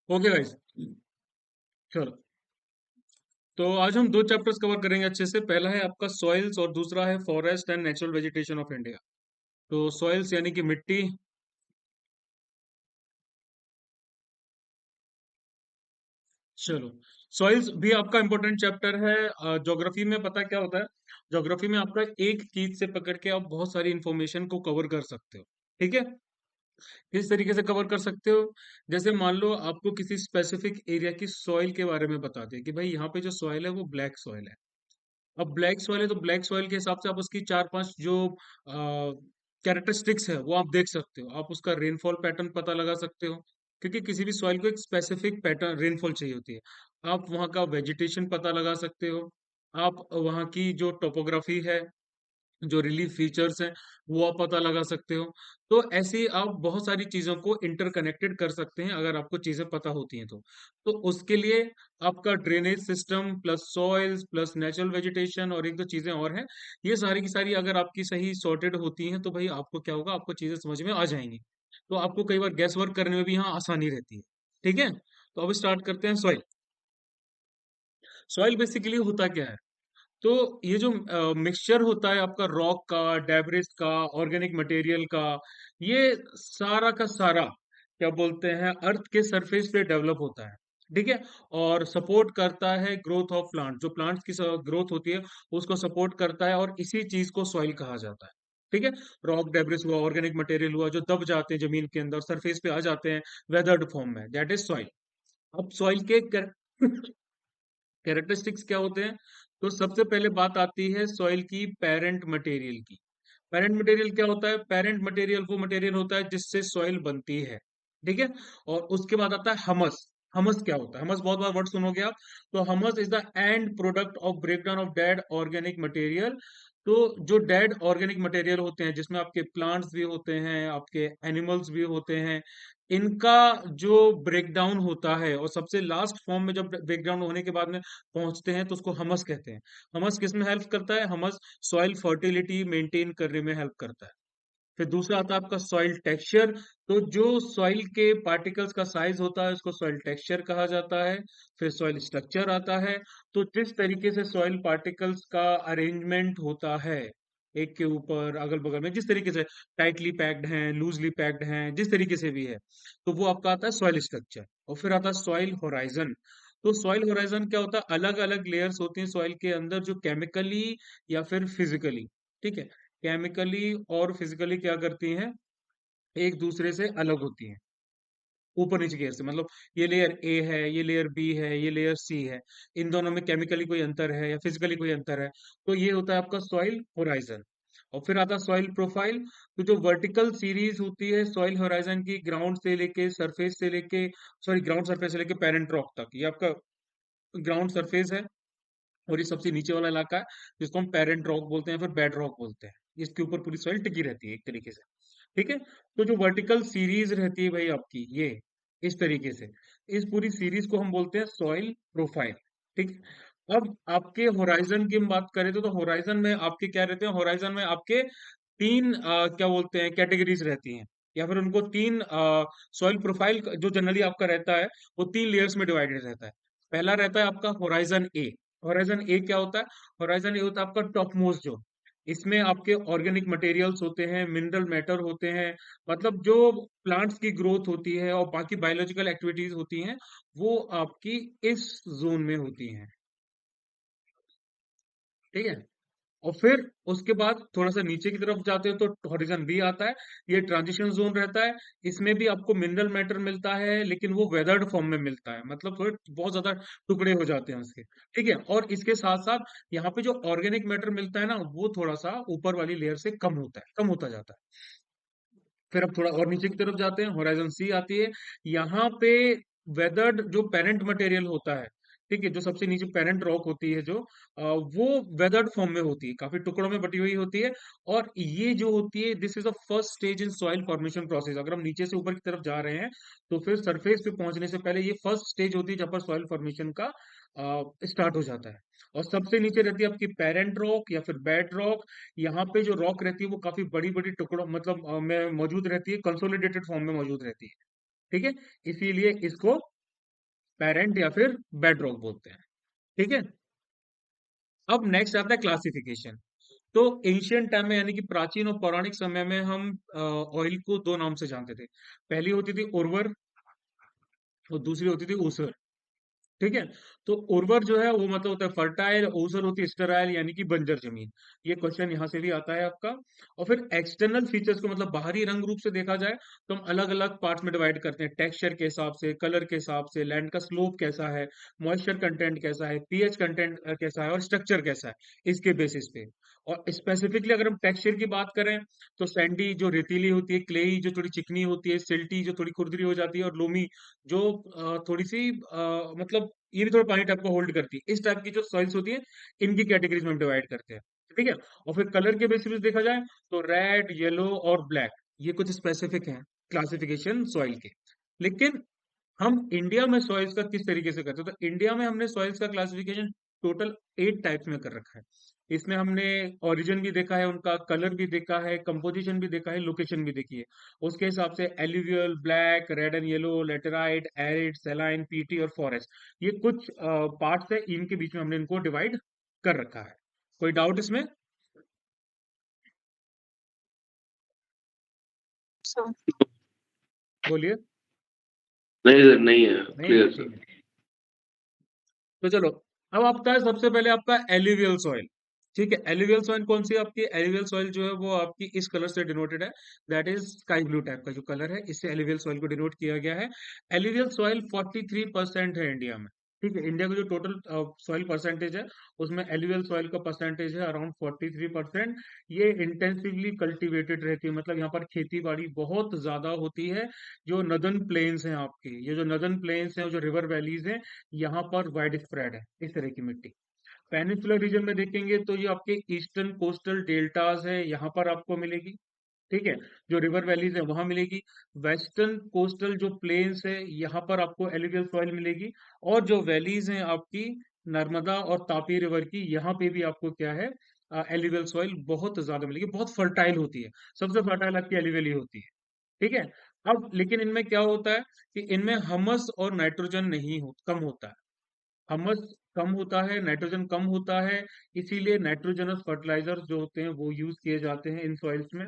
Okay guys, चलो। तो आज हम दो चैप्टर्स कवर करेंगे अच्छे से। पहला है आपका सॉइल्स और दूसरा है forest and natural vegetation of India. तो सॉइल्स यानी कि मिट्टी। चलो, सॉइल्स भी आपका इंपॉर्टेंट चैप्टर है। ज्योग्राफी में पता क्या होता है? ज्योग्राफी में आपका एक चीज से पकड़ के आप बहुत सारी इंफॉर्मेशन को कवर कर सकते हो। ठीक है? किस तरीके से कवर कर सकते हो? जैसे मान लो आपको किसी स्पेसिफिक एरिया की सॉइल के बारे में बता दें कि भाई यहाँ पे जो सॉइल है वो ब्लैक सॉइल है। अब ब्लैक सॉइल है तो ब्लैक सॉइल के हिसाब से आप उसकी चार पांच जो कैरेक्टरिस्टिक्स है वो आप देख सकते हो। आप उसका रेनफॉल पैटर्न पता लगा सकते हो, क्योंकि किसी भी सॉइल को एक स्पेसिफिक पैटर्न रेनफॉल चाहिए होती है। आप वहाँ का वेजिटेशन पता लगा सकते हो। आप वहाँ की जो टोपोग्राफी है, जो रिलीफ फीचर्स हैं, वो आप पता लगा सकते हो। तो ऐसे ही आप बहुत सारी चीजों को इंटरकनेक्टेड कर सकते हैं अगर आपको चीजें पता होती हैं तो उसके लिए आपका drainage system plus soils plus natural vegetation और एक दो चीजें और हैं, ये सारी की सारी अगर आपकी सही सॉर्टेड होती हैं तो भाई आपको क्या होगा, आपको चीजें समझ में आ जाएंगी। तो आपको कई बार गैस वर्क करने में भी यहाँ आसानी रहती है। ठीक है? तो अब स्टार्ट करते हैं सॉइल। सॉइल बेसिकली होता क्या है? तो ये जो मिक्सचर होता है आपका रॉक का, डेब्रिस का, ऑर्गेनिक मटेरियल का, ये सारा का सारा क्या बोलते हैं, अर्थ के सरफेस पे डेवलप होता है। ठीक है? और सपोर्ट करता है ग्रोथ ऑफ प्लांट। जो प्लांट्स की ग्रोथ होती है उसको सपोर्ट करता है, और इसी चीज को सॉइल कहा जाता है। ठीक है? रॉक, डेब्रिस हुआ, ऑर्गेनिक मटेरियल हुआ, जो दब जाते हैं जमीन के अंदर, सरफेस पे आ जाते हैं वेदर्ड फॉर्म में, दैट इज सॉइल। अब सॉइल के कैरेक्टरिस्टिक्स क्या होते हैं? तो सबसे पहले बात आती है सॉइल की पेरेंट मटेरियल की। पेरेंट मटेरियल क्या होता है? पेरेंट मटेरियल वो मटेरियल होता है जिससे सॉइल बनती है। ठीक है? और उसके बाद आता है हमस। हमस क्या होता है? हमस बहुत बार वर्ड सुनोगे आप। तो humus is the end product of breakdown of dead organic material. तो जो डेड ऑर्गेनिक मटेरियल होते हैं, जिसमें आपके प्लांट्स भी होते हैं, आपके एनिमल्स भी होते हैं, इनका जो ब्रेकडाउन होता है और सबसे लास्ट फॉर्म में जब ब्रेकडाउन होने के बाद में पहुंचते हैं तो उसको हमस कहते हैं। हमस किस में हेल्प करता है? हमस सॉइल फर्टिलिटी मेंटेन करने में हेल्प करता है। फिर दूसरा आता है आपका सॉइल टेक्सचर। तो जो सॉइल के पार्टिकल्स का साइज होता है उसको सॉइल टेक्सचर कहा जाता है। फिर सॉइल स्ट्रक्चर आता है। तो जिस तरीके से सॉइल पार्टिकल्स का अरेंजमेंट होता है, एक के ऊपर अगल बगल में, जिस तरीके से टाइटली पैक्ड हैं, लूजली पैक्ड हैं, जिस तरीके से भी है, तो वो आपका आता है सॉइल स्ट्रक्चर। और फिर आता है सॉइल होराइजन। तो सॉइल होराइजन क्या होता है? अलग अलग लेयर्स होती हैं सॉइल के अंदर, जो केमिकली या फिर फिजिकली, ठीक है, केमिकली और फिजिकली क्या करती हैं, एक दूसरे से अलग होती हैं, ऊपर नीचे की से, मतलब ये लेयर ए है, ये लेयर बी है, ये लेयर सी है। इन दोनों में केमिकली कोई अंतर है या फिजिकली कोई अंतर है, तो ये होता है आपका सॉइल होराइजन। और फिर आता है सॉइल प्रोफाइल। तो जो वर्टिकल सीरीज होती है सॉइल होराइजन की, ग्राउंड से लेके सरफेस से लेके, सॉरी, ग्राउंड सरफेस से लेके पेरेंट रॉक तक, ये आपका ग्राउंड सरफेस है। और ये सबसे नीचे वाला इलाका है जिसको हम पेरेंट रॉक बोलते हैं, फिर बेड रॉक बोलते हैं। इसके ऊपर पूरी सॉइल टिकी रहती है एक तरीके से। ठीक है? तो जो वर्टिकल सीरीज रहती है भाई आपकी, ये इस तरीके से, इस पूरी सीरीज को हम बोलते हैं सॉइल प्रोफाइल। ठीक है? अब आपके होराइजन की हम बात करें तो होराइजन में आपके क्या रहते हैं? होराइजन में आपके तीन क्या बोलते हैं, कैटेगरीज रहती हैं, या फिर उनको तीन सॉइल प्रोफाइल जो जनरली आपका रहता है वो तीन लेयर्स में डिवाइडेड रहता है। पहला रहता है आपका होराइजन ए। होराइजन ए क्या होता है? होराइजन ए होता है आपका टॉप मोस्ट जोन। इसमें आपके ऑर्गेनिक मटेरियल्स होते हैं, मिनरल मैटर होते हैं, मतलब जो प्लांट्स की ग्रोथ होती है और बाकी बायोलॉजिकल एक्टिविटीज होती हैं, वो आपकी इस जोन में होती हैं। ठीक है? और फिर उसके बाद थोड़ा सा नीचे की तरफ जाते हो तो हॉरिजन बी आता है। ये ट्रांजिशन जोन रहता है। इसमें भी आपको मिनरल मैटर मिलता है, लेकिन वो वेदर्ड फॉर्म में मिलता है, मतलब थोड़े बहुत ज्यादा टुकड़े हो जाते हैं उसके। ठीक है? और इसके साथ साथ यहाँ पे जो ऑर्गेनिक मैटर मिलता है ना, वो थोड़ा सा ऊपर वाली लेयर से कम होता है, कम होता जाता है। फिर अब थोड़ा और नीचे की तरफ जाते हैं, होराइजन सी आती है। यहाँ पे वेदर्ड जो पेरेंट मटेरियल होता है, ठीक है, जो सबसे नीचे पेरेंट रॉक होती है, जो वो वेदर्ड फॉर्म में होती है, काफी टुकड़ों में बटी हुई होती है। और ये जो होती है, this is the first stage in soil formation process. अगर हम नीचे से ऊपर की तरफ जा रहे हैं तो फिर सरफेस पे पहुंचने से पहले ये फर्स्ट स्टेज होती है जब पर सॉइल फॉर्मेशन का स्टार्ट हो जाता है। और सबसे नीचे रहती है आपकी पेरेंट रॉक या फिर बेड रॉक। यहाँ पे जो रॉक रहती है वो काफी बड़ी बड़ी टुकड़ों, मतलब में मौजूद रहती है, कंसोलिडेटेड फॉर्म में मौजूद रहती है। ठीक है? इसीलिए इसको पेरेंट या फिर बेड रॉक बोलते हैं। ठीक है। अब नेक्स्ट आता है क्लासिफिकेशन। तो एंशियंट टाइम में यानी कि प्राचीन और पौराणिक समय में हम ऑयल को दो नाम से जानते थे। पहली होती थी उर्वर और दूसरी होती थी ऊसर। ठीक है। तो उर्वर जो है वो मतलब होता है फर्टाइल, ऊसर होती है स्टेराइल यानी कि बंजर जमीन। ये क्वेश्चन यहाँ से भी आता है आपका। और फिर एक्सटर्नल फीचर्स को मतलब बाहरी रंग रूप से देखा जाए तो हम अलग अलग पार्ट्स में डिवाइड करते हैं, टेक्सचर के हिसाब से, कलर के हिसाब से, लैंड का स्लोप कैसा है, मॉइस्चर कंटेंट कैसा है, पीएच कंटेंट कैसा है और स्ट्रक्चर कैसा है, इसके बेसिस पे। और स्पेसिफिकली अगर हम टेक्सचर की बात करें तो सैंडी जो रेतीली होती है, क्लेई जो थोड़ी चिकनी होती है, सिल्टी जो थोड़ी खुरदरी हो जाती है और लोमी जो थोड़ी सी मतलब ये भी थोड़ा पानी टाइप का होल्ड करती है। इस टाइप की जो सॉइल्स होती है इनकी कैटेगरीज में हम डिवाइड करते हैं। ठीक है। और फिर कलर के बेसिस पे देखा जाए तो रेड, येलो और ब्लैक, ये कुछ स्पेसिफिक हैं क्लासिफिकेशन सॉइल के। लेकिन हम इंडिया में सॉइल्स का किस तरीके से करते हैं, तो इंडिया में हमने सॉइल्स का क्लासिफिकेशन टोटल 8 टाइप्स में कर रखा है। इसमें हमने ओरिजिन भी देखा है, उनका कलर भी देखा है, कंपोजिशन भी देखा है, लोकेशन भी देखी है। उसके हिसाब से alluvial, black, red and yellow, laterite, arid, saline, PT और फॉरेस्ट, ये कुछ पार्ट्स है, इनके बीच में हमने इनको डिवाइड कर रखा है। कोई डाउट इसमें? अच्छा। बोलिए। नहीं सर, नहीं है, नहीं है, क्लियर ठीक सर। है। तो चलो, अब आपका है सबसे पहले आपका एल्यूवियल सॉइल। ठीक है। एल्यूवियल सॉइल कौन सी है आपकी? एल्यूवियल सॉइल जो है वो आपकी इस कलर से डिनोटेड है, that is sky blue type का जो कलर है, इससे एल्यूवियल सॉइल को डिनोट किया गया है। एल्यूवियल सॉइल 43% है इंडिया में। ठीक है। इंडिया का जो टोटल सॉइल परसेंटेज है उसमें एल्यूवियल सॉइल का परसेंटेज है अराउंड 43%। ये इंटेंसिवली कल्टीवेटेड रहती है, मतलब यहाँ पर खेती बाड़ी बहुत ज्यादा होती है। जो नदर्न प्लेन्स हैं आपके, ये जो नदर्न प्लेन्स हैं, जो रिवर वैलीज हैं, यहाँ पर वाइड स्प्रेड है इस तरह की मिट्टी। पेनिनसुलर रीजन में देखेंगे तो ये आपके ईस्टर्न कोस्टल डेल्टास है, यहाँ पर आपको मिलेगी। ठीक है। जो रिवर वैलीज है वहां मिलेगी। वेस्टर्न कोस्टल जो प्लेन्स है यहाँ पर आपको एलुवियल सॉइल मिलेगी। और जो वैलीज हैं आपकी नर्मदा और तापी रिवर की, यहाँ पे भी आपको क्या है, एलुवियल सॉइल बहुत ज्यादा मिलेगी, बहुत फर्टाइल होती है। सबसे फर्टाइल आपकी एलुवियल ही होती है। ठीक है। अब लेकिन इनमें क्या होता है कि इनमें हमस और नाइट्रोजन नहीं हो, कम होता है। हमस कम होता है, नाइट्रोजन कम होता है। इसीलिए नाइट्रोजनस फर्टिलाइजर्स जो होते हैं वो यूज किए जाते हैं इन सॉइल्स में।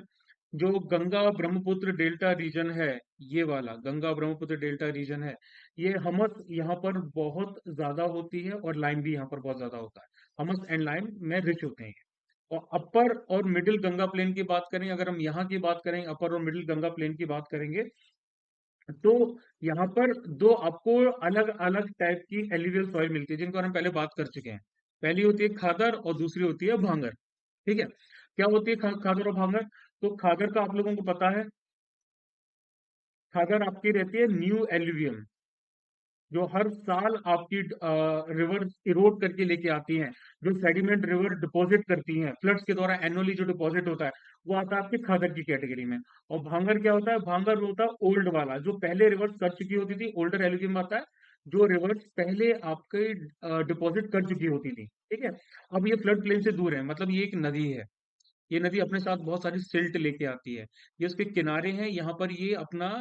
जो गंगा ब्रह्मपुत्र डेल्टा रीजन है, ये वाला गंगा ब्रह्मपुत्र डेल्टा रीजन है, ये हमस यहाँ पर बहुत ज्यादा होती है और लाइम भी यहाँ पर बहुत ज्यादा होता है। हमस एंड लाइम में रिच होते हैं। और अपर और मिडिल गंगा प्लेन की बात करें, अगर हम यहाँ की बात करें, अपर और मिडिल गंगा प्लेन की बात करेंगे, तो यहाँ पर दो आपको अलग अलग टाइप की एल्यूवियल सॉइल मिलती है जिनको हम पहले बात कर चुके हैं। पहली होती है खादर और दूसरी होती है भांगर। ठीक है। क्या होती है खादर और भांगर? तो खादर का आप लोगों को पता है, खादर आपकी रहती है न्यू एल्यूवियम, जो हर साल आपकी रिवर इरोड करके लेके आती हैं, जो सेडिमेंट रिवर डिपॉजिट करती हैं फ्लड्स के द्वारा, एनुअली जो डिपॉजिट होता है वो आता है आपकी खादर की कैटेगरी में। और भांगर क्या होता है? भांगर होता है ओल्ड वाला, जो पहले रिवर्स कर चुकी होती थी, ओल्डर एल्यूवियम आता है, जो रिवर्स पहले आपके डिपॉजिट कर चुकी होती थी। ठीक है। अब ये फ्लड प्लेन से दूर है, मतलब ये एक नदी है। ये नदी अपने साथ बहुत सारी सिल्ट लेके आती है। ये उसके किनारे हैं, यहाँ पर ये अपना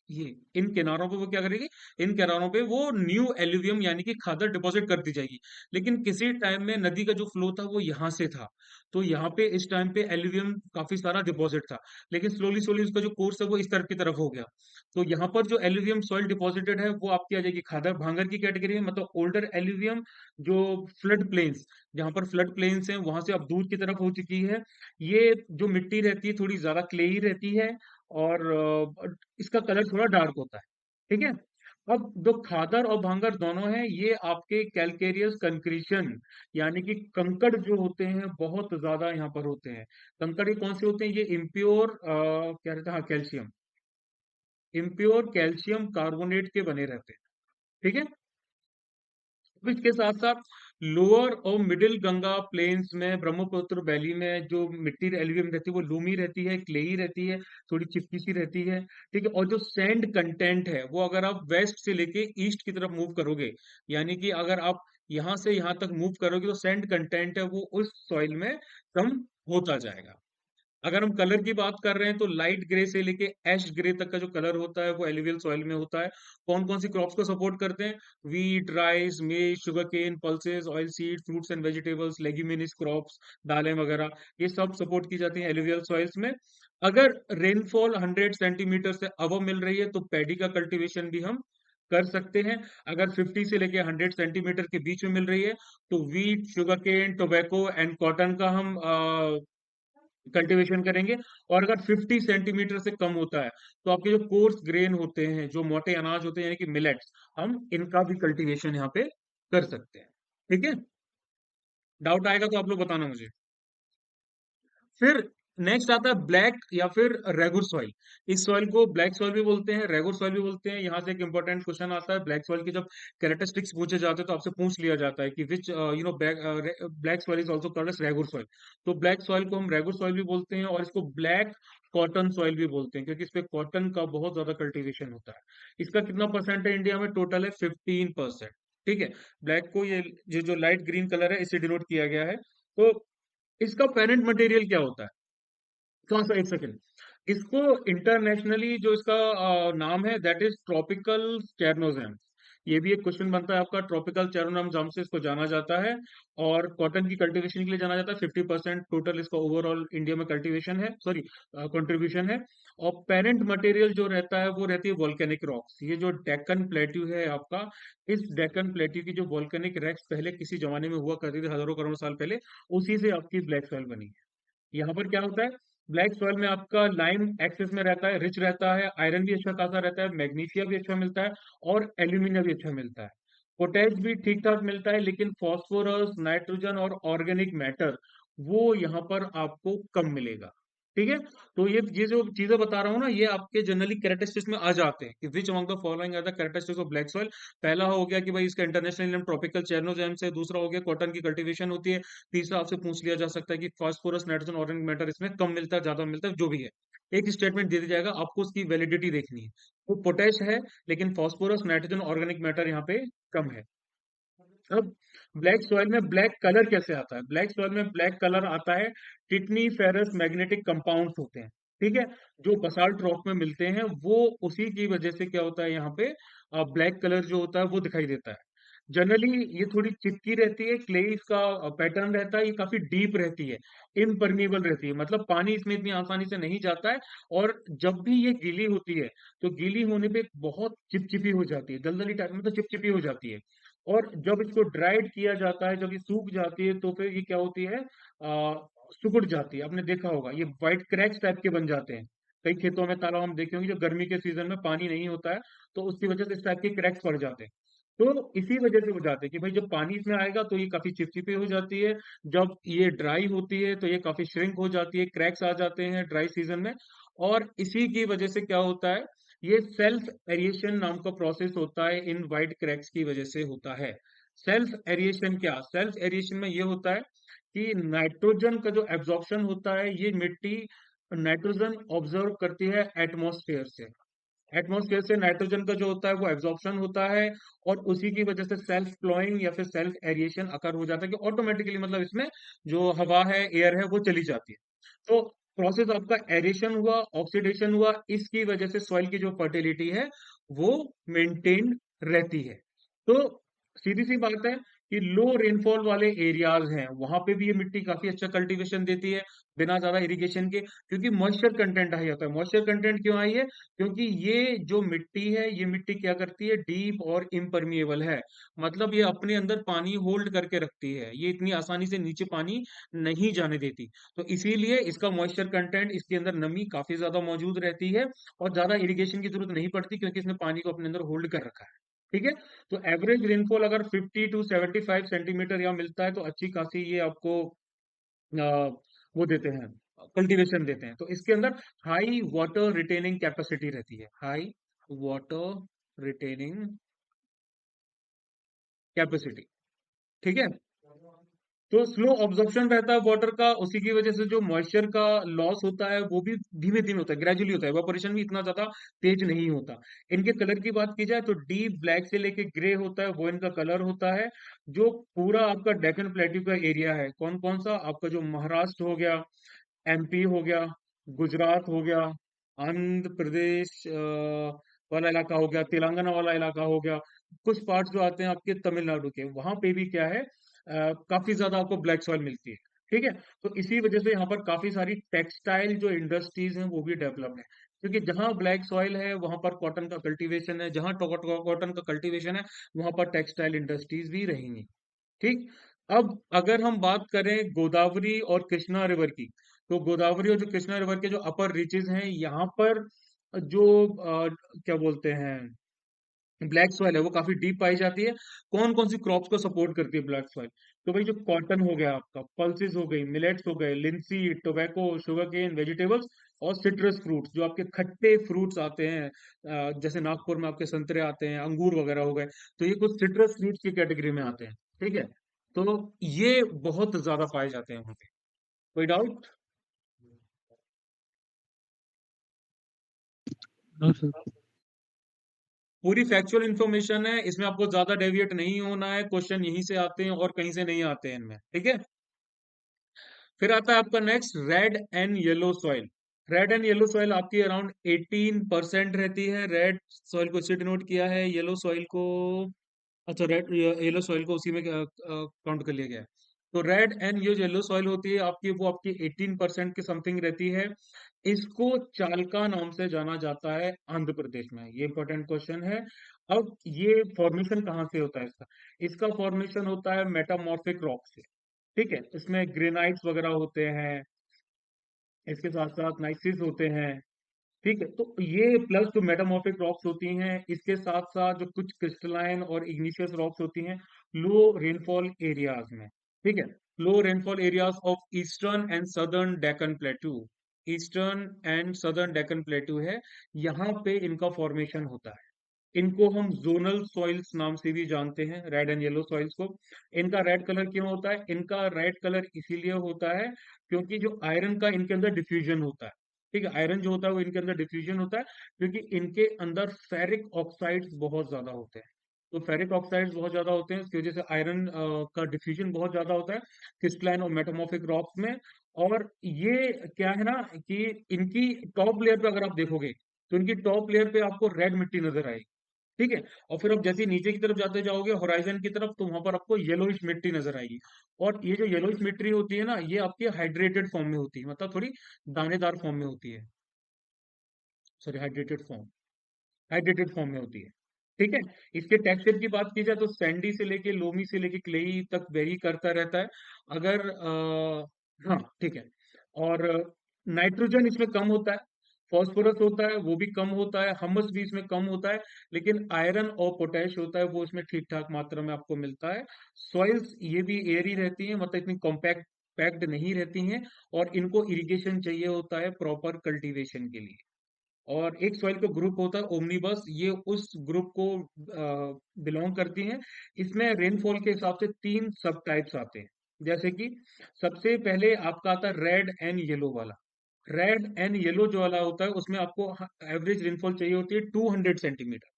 ये इन किनारों पे वो क्या करेगी, इन किनारों पे वो न्यू एल्यूवियम यानी कि खादर डिपॉजिट करती जाएगी। लेकिन किसी टाइम में नदी का जो फ्लो था वो यहाँ से था, तो यहाँ पे इस टाइम पे एल्यूवियम काफी सारा डिपॉजिट था। लेकिन स्लोली स्लोली उसका जो कोर्स है वो इस तरफ की तरफ हो गया। तो यहाँ पर जो एल्यूवियम सॉइल डिपॉजिटेड है वो आपकी आ जाएगी खादर भांगर की कैटेगरी में, मतलब ओल्डर एल्यूवियम। जो फ्लड प्लेन्स, जहाँ पर फ्लड प्लेन्स हैं वहां से अब दूर की तरफ हो चुकी है। ये जो मिट्टी रहती है थोड़ी ज्यादा क्लेई रहती है और इसका कलर थोड़ा डार्क होता है। ठीक है। अब जो खादर और भांगर दोनों हैं, ये आपके कैलकेरियस कंक्रीशन यानी कि कंकड़ जो होते हैं बहुत ज्यादा यहाँ पर होते हैं। कंकड़ ये कौन से होते हैं? ये इम्प्योर क्या रहता है, हाँ, कैल्शियम, इम्प्योर कैल्शियम कार्बोनेट के बने रहते हैं। ठीक है। अब इसके साथ साथ लोअर और मिडिल गंगा प्लेन्स में, ब्रह्मपुत्र वैली में जो मिट्टी एल्यूवियम रहती है वो लूमी रहती है, क्लेई रहती है, थोड़ी चिपकी सी रहती है। ठीक है। और जो सैंड कंटेंट है वो अगर आप वेस्ट से लेके ईस्ट की तरफ मूव करोगे, यानी कि अगर आप यहाँ से यहाँ तक मूव करोगे तो सैंड कंटेंट है वो उस सॉइल में कम होता जाएगा। अगर हम कलर की बात कर रहे हैं तो लाइट ग्रे से लेके ऐश ग्रे तक का जो कलर होता है वो एलुवियल सॉइल में होता है। कौन कौन सी क्रॉप्स को सपोर्ट करते हैं? Wheat, rice, maize, sugar cane, pulses, oil seed, fruits and vegetables, leguminous crops, दालें वगैरह, ये सब सपोर्ट की जाती हैं एलुवियल सॉइल्स में। अगर रेनफॉल 100 सेंटीमीटर से अबव मिल रही है तो पैडी का कल्टीवेशन भी हम कर सकते हैं। अगर 50 से लेके 100 सेंटीमीटर के बीच में मिल रही है तो wheat, sugar cane, tobacco and cotton का हम कल्टीवेशन करेंगे। और अगर 50 सेंटीमीटर से कम होता है तो आपके जो कोर्स ग्रेन होते हैं, जो मोटे अनाज होते हैं यानी कि मिलेट्स, हम इनका भी कल्टीवेशन यहाँ पे कर सकते हैं। ठीक है, डाउट आएगा तो आप लोग बताना मुझे। फिर नेक्स्ट आता है ब्लैक या फिर रेगुर सॉइल। इस सॉइल को ब्लैक सॉइल भी बोलते हैं, रेगुर सॉइल भी बोलते हैं। यहाँ से एक इंपॉर्टेंट क्वेश्चन आता है, ब्लैक सॉइल की जब कैरेक्टरिस्टिक्स पूछे जाते हैं तो आपसे पूछ लिया जाता है कि which black soil is also called as regur soil. तो ब्लैक सॉइल को हम रेगुर सॉइल भी बोलते हैं और इसको ब्लैक कॉटन सॉइल भी बोलते हैं क्योंकि इस पे कॉटन का बहुत ज्यादा कल्टीवेशन होता है। इसका कितना परसेंट है इंडिया में? टोटल है 15%। ठीक है, ब्लैक को ये जो लाइट ग्रीन कलर है इससे डिनोट किया गया है। तो इसका पेरेंट मटेरियल क्या होता है? कौन सा? एक सेकेंड। इसको इंटरनेशनली जो इसका नाम है दैट इज ट्रॉपिकल चेरनोज़ेम। ये भी एक क्वेश्चन बनता है आपका, ट्रॉपिकल चेरनोज़ेम से इसको जाना जाता है। और कॉटन की कल्टीवेशन के लिए जाना जाता है। 50% टोटल इसका ओवरऑल इंडिया में कल्टीवेशन है, सॉरी कंट्रीब्यूशन है। और पेरेंट मटेरियल जो रहता है वो रहती है वोल्केनिक रॉक्स। ये जो डेक्कन प्लेट्यू है आपका, इस डेक्कन प्लेट्यू की जो वोल्केनिक रैक्स पहले किसी जमाने में हुआ करती थी हजारों करोड़ साल पहले, उसी से आपकी ब्लैक सॉइल बनी है। यहाँ पर क्या होता है? ब्लैक सॉइल में आपका लाइम एक्सेस में रहता है, रिच रहता है, आयरन भी अच्छा खासा रहता है, मैग्नीशिया भी अच्छा मिलता है और एल्यूमिनियम भी अच्छा मिलता है। पोटेश भी ठीक ठाक मिलता है, लेकिन फॉस्फोरस, नाइट्रोजन और ऑर्गेनिक मैटर वो यहाँ पर आपको कम मिलेगा। ठीक है, तो ये जो चीजें बता रहा हूँ ना, ये आपके जनरली कैरेक्टरिस्टिक्स में आ जाते हैं कि which among the following are the characteristics of black soil. पहला हो गया कि भाई इसका इंटरनेशनल नेम ट्रॉपिकल चेरनोज़ेम से, दूसरा हो गया कॉटन की कल्टीवेशन होती है, तीसरा आपसे पूछ लिया जा सकता है कि फास्फोरस, नाइट्रोजन, ऑर्गेनिक मैटर इसमें कम मिलता है, ज्यादा मिलता है, जो भी है। एक स्टेटमेंट दे दिया जाएगा, आपको उसकी वैलिडिटी देखनी है। वो पोटेश है, लेकिन फास्फोरस, नाइट्रोजन, ऑर्गेनिक मैटर यहाँ पे कम है। अब ब्लैक सॉइल में ब्लैक कलर कैसे आता है? ब्लैक सॉइल में ब्लैक कलर आता है, टिटनी फेरस मैग्नेटिक कंपाउंड्स होते हैं। ठीक है, जो बसाल्ट रॉक में मिलते हैं वो, उसी की वजह से क्या होता है यहाँ पे ब्लैक कलर जो होता है वो दिखाई देता है। जनरली ये थोड़ी चिपकी रहती है, क्ले इसका पैटर्न रहता है, ये काफी डीप रहती है, इम्परमिएबल रहती है, मतलब पानी इसमें इतनी आसानी से नहीं जाता है। और जब भी ये गीली होती है तो गीली होने पे बहुत चिपचिपी हो जाती है, दलदली टाइप में, तो चिपचिपी हो जाती है। और जब इसको ड्राइड किया जाता है, जब ये सूख जाती है तो फिर ये क्या होती है, सिकुड़ जाती है। आपने देखा होगा ये व्हाइट क्रैक्स टाइप के बन जाते हैं। कई खेतों में, तालाब हम देखे होंगे, जो गर्मी के सीजन में पानी नहीं होता है तो उसकी वजह से इस टाइप के क्रैक्स पड़ जाते हैं। तो इसी वजह से हो जाते हैं कि भाई जब पानी इसमें आएगा तो ये काफी चिपचिपी हो जाती है, जब ये ड्राई होती है तो ये काफी श्रिंक हो जाती है, क्रैक्स आ जाते हैं ड्राई सीजन में। और इसी की वजह से क्या होता है, ये सेल्फ एरिएशन नाम का प्रोसेस होता है, इन वाइट क्रैक्स की वजह से होता है। सेल्फ एरिएशन क्या? सेल्फ एरिएशन में ये होता है कि नाइट्रोजन का जो एब्जॉर्प्शन होता है, ये मिट्टी नाइट्रोजन ऑब्जर्व करती है एटमॉस्फेयर से। एटमॉस्फेयर से नाइट्रोजन का जो होता है वो एब्जॉर्प्शन होता है, और उसी की वजह से सेल्फ फ्लोइंग या फिर सेल्फ एरिएशन अकर हो जाता है कि ऑटोमेटिकली, मतलब इसमें जो हवा है, एयर है, वो चली जाती है। तो प्रोसेस आपका एरेशन हुआ, ऑक्सीडेशन हुआ, इसकी वजह से सॉइल की जो फर्टिलिटी है वो मेंटेन रहती है। तो सीधी सी बात है कि लो रेनफॉल वाले एरियाज हैं वहां पे भी ये मिट्टी काफी अच्छा कल्टीवेशन देती है बिना ज्यादा इरिगेशन के, क्योंकि मॉइस्चर कंटेंट हाई होता है। मॉइस्चर कंटेंट क्यों आई है? क्योंकि ये जो मिट्टी है, ये मिट्टी क्या करती है, डीप और इम्परमिएबल है, मतलब ये अपने अंदर पानी होल्ड करके रखती है, ये इतनी आसानी से नीचे पानी नहीं जाने देती। तो इसीलिए इसका मॉइस्चर कंटेंट, इसके अंदर नमी काफी ज्यादा मौजूद रहती है, और ज्यादा इरिगेशन की जरूरत नहीं पड़ती क्योंकि इसने पानी को अपने अंदर होल्ड कर रखा है। ठीक है, तो एवरेज रेनफॉल अगर 50 टू 75 सेंटीमीटर यहाँ मिलता है तो अच्छी खासी ये आपको वो देते हैं, कल्टीवेशन देते हैं। तो इसके अंदर हाई वाटर रिटेनिंग कैपेसिटी रहती है, हाई वाटर रिटेनिंग कैपेसिटी। ठीक है, तो स्लो ऑब्जॉर्प्शन रहता है वाटर का, उसी की वजह से जो मॉइस्चर का लॉस होता है वो भी धीमे धीमे होता है, ग्रेजुअली होता है, इवापोरेशन भी इतना ज्यादा तेज नहीं होता। इनके कलर की बात की जाए तो डीप ब्लैक से लेके ग्रे होता है, वो इनका कलर होता है। जो पूरा आपका डेक्कन प्लेट्यू का एरिया है, कौन कौन सा? आपका जो महाराष्ट्र हो गया, एमपी हो गया, गुजरात हो गया, आंध्र प्रदेश वाला इलाका हो गया, तेलंगाना वाला इलाका हो गया, कुछ पार्ट जो आते हैं आपके तमिलनाडु के, वहां पे भी क्या है, काफी ज्यादा आपको ब्लैक सॉइल मिलती है। ठीक है। तो इसी वजह से यहाँ पर काफी सारी टेक्सटाइल जो इंडस्ट्रीज हैं वो भी डेवलप है, क्योंकि जहाँ ब्लैक सॉइल है वहां पर कॉटन का कल्टीवेशन है, जहाँ कॉटन का कल्टीवेशन है वहां पर टेक्सटाइल इंडस्ट्रीज भी रहेंगी। ठीक। अब अगर हम बात करें गोदावरी और कृष्णा रिवर की, तो गोदावरी और जो कृष्णा रिवर के जो अपर रीचेस हैं यहाँ पर जो क्या बोलते हैं, ब्लैक सॉइल है वो काफी डीप पाई जाती है। कौन कौन सी क्रॉप्स को सपोर्ट करती है ब्लैक सॉइल? तो भाई जो कॉटन हो गया आपका, पल्सेस हो गई, मिलेट्स हो गए, linseed, tobacco, sugar cane, vegetables और सिट्रस फ्रूट्स, जो आपके खट्टे फ्रूट्स आते हैं, जैसे नागपुर में आपके संतरे आते हैं, अंगूर वगैरह हो गए, तो ये कुछ सिट्रस फ्रूट्स की कैटेगरी में आते हैं। ठीक है। तो ये बहुत ज्यादा पाए जाते हैं वहां पे। कोई डाउट? हाँ सर। पूरी फैक्चुअल इन्फॉर्मेशन है इसमें, आपको ज्यादा डेविएट नहीं होना है, क्वेश्चन यहीं से आते हैं और कहीं से नहीं आते हैं इनमें। ठीक है। फिर आता है आपका next, red and yellow soil. Red and yellow soil आपकी अराउंड 18% रहती है। रेड सॉइल को इसे डिनोट किया है, येलो सॉइल को, अच्छा रेड येलो सॉइल को उसी में काउंट कर लिया गया है। तो रेड एंड ये येलो सॉइल होती है आपकी, वो आपकी 18% के समथिंग रहती है। इसको चालका नाम से जाना जाता है आंध्र प्रदेश में, ये इंपॉर्टेंट क्वेश्चन है। अब ये फॉर्मेशन कहाँ से होता है इसका? इसका फॉर्मेशन होता है मेटामॉर्फिक रॉक से। ठीक है। इसमें ग्रेनाइट्स वगैरह होते हैं, इसके साथ साथ नाइसिस होते हैं। ठीक है। तो ये प्लस जो मेटामॉर्फिक रॉक्स होती हैं, इसके साथ साथ जो कुछ क्रिस्टलाइन और इग्निशियस रॉक्स होती हैं लो रेनफॉल एरियाज में। ठीक है। लो rainfall areas of eastern and southern Deccan प्लेटू, eastern and southern Deccan प्लेटू है, यहाँ पे इनका फॉर्मेशन होता है। इनको हम जोनल सॉइल्स नाम से भी जानते हैं, रेड एंड येलो सॉइल्स को। इनका रेड कलर क्यों होता है? इनका रेड कलर इसीलिए होता है क्योंकि जो आयरन का इनके अंदर डिफ्यूजन होता है। ठीक है। आयरन जो होता है वो इनके अंदर डिफ्यूजन होता है, क्योंकि इनके अंदर फेरिक ऑक्साइड्स बहुत ज्यादा होते हैं। तो फेरिक ऑक्साइड्स बहुत ज्यादा होते हैं, इसकी वजह से आयरन का डिफ्यूजन बहुत ज्यादा होता है क्रिस्टलाइन और मेटामॉर्फिक रॉक्स में। और ये क्या है ना कि इनकी टॉप लेयर पे अगर आप देखोगे, तो इनकी टॉप लेयर पे आपको रेड मिट्टी नजर आएगी। ठीक है। और फिर आप जैसे ही नीचे की तरफ जाते जाओगे होराइजन की तरफ, तो वहां पर आपको येलोइश मिट्टी नजर आएगी। और ये जो येलोइश मिट्टी होती है ना, ये आपकी हाइड्रेटेड फॉर्म में होती है, मतलब थोड़ी दानेदार फॉर्म में होती है। सॉरी, हाइड्रेटेड फॉर्म में होती है। ठीक है। इसके टेक्सचर की बात की जाए तो सैंडी से लेके लोमी से लेके क्लेई तक वेरी करता रहता है। अगर हाँ ठीक है। और नाइट्रोजन इसमें कम होता है, फॉस्फोरस होता है वो भी कम होता है, हमस भी इसमें कम होता है, लेकिन आयरन और पोटेश होता है वो इसमें ठीक ठाक मात्रा में आपको मिलता है। सॉइल्स ये भी एयरी रहती हैं, मतलब इतनी कॉम्पैक्ट पैक्ड नहीं रहती हैं, और इनको इरिगेशन चाहिए होता है प्रॉपर कल्टीवेशन के लिए। और एक सॉइल का ग्रुप होता है ओमनीबस, ये उस ग्रुप को बिलोंग करती हैं। इसमें रेनफॉल के हिसाब से तीन सब टाइप्स आते हैं, जैसे कि सबसे पहले आपका आता है रेड एंड येलो वाला। रेड एंड येलो जो वाला होता है उसमें आपको एवरेज रेनफॉल चाहिए होती है 200 सेंटीमीटर।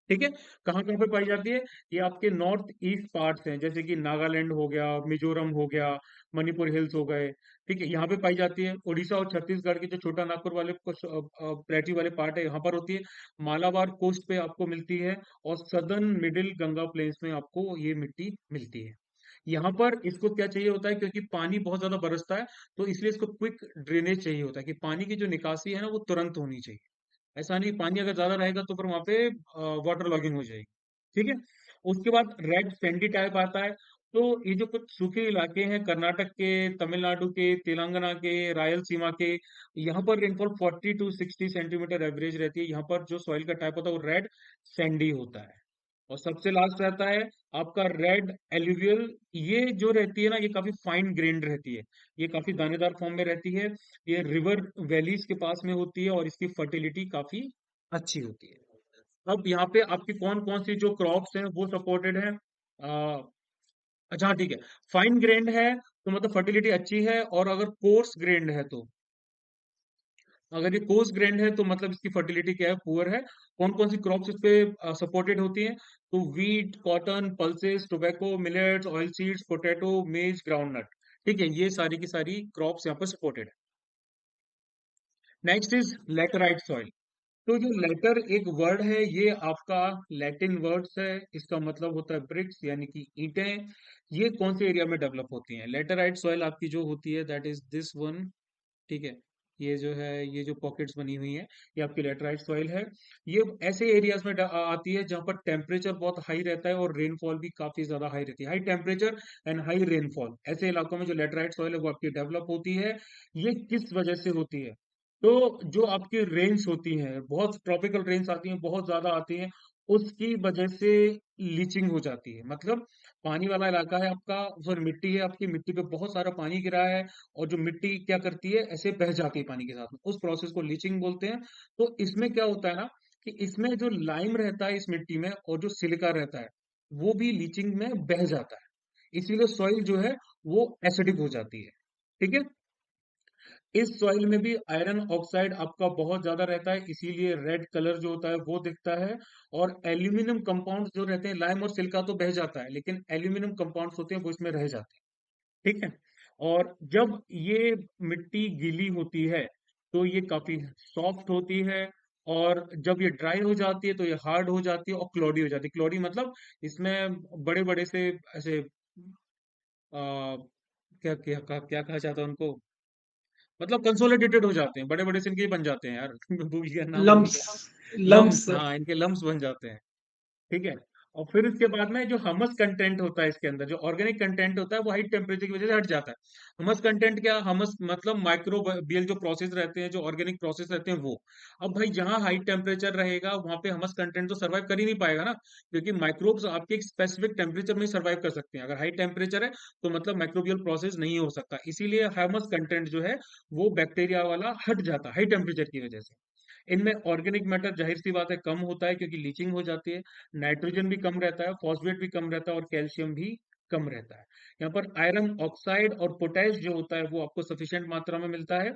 ठीक है। कहाँ कहाँ पे पाई जाती है? ये आपके नॉर्थ ईस्ट पार्ट्स हैं, जैसे कि नागालैंड हो गया, मिजोरम हो गया, मणिपुर हिल्स हो गए। ठीक है, यहाँ पे पाई जाती है। उड़ीसा और छत्तीसगढ़ के जो छोटा नागपुर वाले प्लेटी वाले पार्ट है यहाँ पर होती है। मालाबार कोस्ट पे आपको मिलती है, और सदर्न मिडिल गंगा प्लेन्स में आपको ये मिट्टी मिलती है। यहाँ पर इसको क्या चाहिए होता है, क्योंकि पानी बहुत ज्यादा बरसता है, तो इसलिए इसको क्विक ड्रेनेज चाहिए होता है, कि पानी की जो निकासी है ना वो तुरंत होनी चाहिए। ऐसा नहीं, पानी अगर ज्यादा रहेगा तो फिर वहां पे वाटर लॉगिंग हो जाएगी। ठीक है। उसके बाद रेड सैंडी टाइप आता है। तो ये जो कुछ सूखे इलाके हैं कर्नाटक के, तमिलनाडु के, तेलंगाना के, रायलसीमा के, यहाँ पर रेनफॉल 40 to 60 सेंटीमीटर एवरेज रहती है। यहाँ पर जो सॉइल का टाइप होता है वो रेड सैंडी होता है। और सबसे लास्ट रहता है आपका रेड एल्यूवियल। ये जो रहती है ना, ये काफी फाइन ग्रेन्ड रहती है, ये काफी दानेदार फॉर्म में रहती है। ये रिवर वैलीज के पास में होती है और इसकी फर्टिलिटी काफी अच्छी होती है। अब यहाँ पे आपकी कौन कौन सी जो क्रॉप्स हैं वो सपोर्टेड है? अच्छा हाँ, ठीक है। फाइन ग्रेन्ड है तो मतलब फर्टिलिटी अच्छी है, और अगर कोर्स ग्रेन्ड है तो, अगर ये कोर्स ग्रेन्ड है तो मतलब इसकी फर्टिलिटी क्या है, पुअर है। कौन कौन सी क्रॉप्स इस पे सपोर्टेड होती हैं? तो wheat, cotton, pulses, tobacco, millets, oil seeds, potato, मेज, ग्राउंडनट। ठीक है, ये सारी की सारी क्रॉप्स यहाँ पर सपोर्टेड है। Next is laterite soil. तो जो लेटर एक वर्ड है, ये आपका लैटिन वर्ड्स है। इसका मतलब होता है ब्रिक्स, यानी कि ईंटें। ये कौन से एरिया में डेवलप होती हैं? लेटराइट सॉइल आपकी जो होती है, दैट इज दिस वन। ठीक है, ये जो है, ये जो पॉकेट्स बनी हुई हैं, ये आपकी लेटराइट सॉइल है। ये ऐसे एरियाज में आती है जहाँ पर टेम्परेचर बहुत हाई रहता है और रेनफॉल भी काफी ज्यादा हाई रहती है। High temperature and high rainfall, ऐसे इलाकों में जो लेटराइट सॉइल है वो आपकी डेवलप होती है। ये किस वजह से होती है? तो जो आपकी रेन्स होती हैं, बहुत ट्रॉपिकल रेन्स आती हैं, बहुत ज्यादा आती हैं, उसकी वजह से लीचिंग हो जाती है। मतलब पानी वाला इलाका है आपका, उधर मिट्टी है, आपकी मिट्टी पे बहुत सारा पानी गिरा है, और जो मिट्टी क्या करती है, ऐसे बह जाती है पानी के साथ में, उस प्रोसेस को लीचिंग बोलते हैं। तो इसमें क्या होता है ना, कि इसमें जो लाइम रहता है इस मिट्टी में, और जो सिलिका रहता है, वो भी लीचिंग में बह जाता है। इसीलिए सॉइल जो है वो एसिडिक हो जाती है। ठीक है, इस सॉइल में भी आयरन ऑक्साइड आपका बहुत ज्यादा रहता है, इसीलिए रेड कलर जो होता है वो दिखता है। और एल्यूमिनियम कंपाउंड्स जो रहते हैं, लाइम और सिलिका तो बह जाता है, लेकिन एल्यूमिनियम कंपाउंड्स होते हैं वो इसमें रह जाते हैं। ठीक है, और जब ये मिट्टी गीली होती है तो ये काफी सॉफ्ट होती है, और जब ये ड्राई हो जाती है तो ये हार्ड हो जाती है और क्लॉडी हो जाती है। क्लॉडी मतलब इसमें बड़े बड़े से ऐसे क्या क्या क्या कहा जाता है उनको, मतलब कंसोलिडेटेड हो जाते हैं, बड़े बड़े से इनके ये बन जाते हैं यार। मैं भूल गया, नाम भूल लम्स गया। लम्स लम्स, हाँ, इनके लम्स बन जाते हैं। ठीक है, और फिर इसके बाद में जो हमस कंटेंट होता है इसके अंदर, जो ऑर्गेनिक कंटेंट होता है, वो हाई टेम्परेचर की वजह से हट जाता है। हमस कंटेंट क्या? हमस मतलब माइक्रोबियल जो प्रोसेस रहते हैं, जो ऑर्गेनिक प्रोसेस रहते हैं, वो। अब भाई जहाँ हाई टेम्परेचर रहेगा वहां पे हमस कंटेंट तो सर्वाइव कर ही नहीं पाएगा ना, क्योंकि माइक्रोब्स आपके एक स्पेसिफिक टेम्परेचर में सर्वाइव कर सकते हैं। अगर हाई टेम्परेचर है तो मतलब माइक्रोबियल प्रोसेस नहीं हो सकता, इसीलिए हमस कंटेंट जो है वो बैक्टीरिया वाला हट जाता है हाई टेम्परेचर की वजह से। इनमें ऑर्गेनिक मैटर जाहिर सी बात है कम होता है, क्योंकि लीचिंग हो जाती है। नाइट्रोजन भी कम रहता है, फॉस्फेट भी कम रहता है, और कैल्शियम भी कम रहता है। यहाँ पर आयरन ऑक्साइड और पोटेश जो होता है वो आपको सफिशिएंट मात्रा में मिलता है।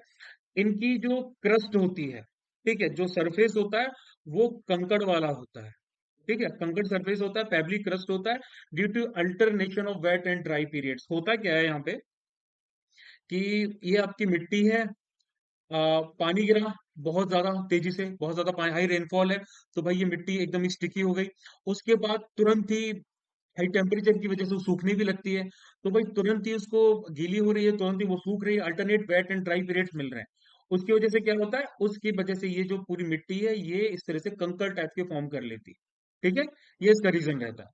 इनकी जो क्रस्ट होती है, ठीक है, जो सरफेस होता है वो कंकड़ वाला होता है। ठीक है, कंकड़ सरफेस होता है, पेबली क्रस्ट होता है। Due to alternation of wet and dry periods, होता क्या है यहाँ पे, कि ये आपकी मिट्टी है, पानी गिरा बहुत ज्यादा तेजी से, बहुत ज्यादा पानी, हाई रेनफॉल है, तो भाई ये मिट्टी एकदम ही स्टिकी हो गई। उसके बाद तुरंत ही हाई टेम्परेचर की वजह से वो सूखने भी लगती है, तो भाई तुरंत ही उसको गीली हो रही है, तुरंत ही वो सूख रही है, alternate wet and dry periods मिल रहे हैं। उसकी वजह से क्या होता है, उसकी वजह से ये जो पूरी मिट्टी है ये इस तरह से कंकड़ टाइप के फॉर्म कर लेती है। ठीक है, ये इसका रीजन रहता है।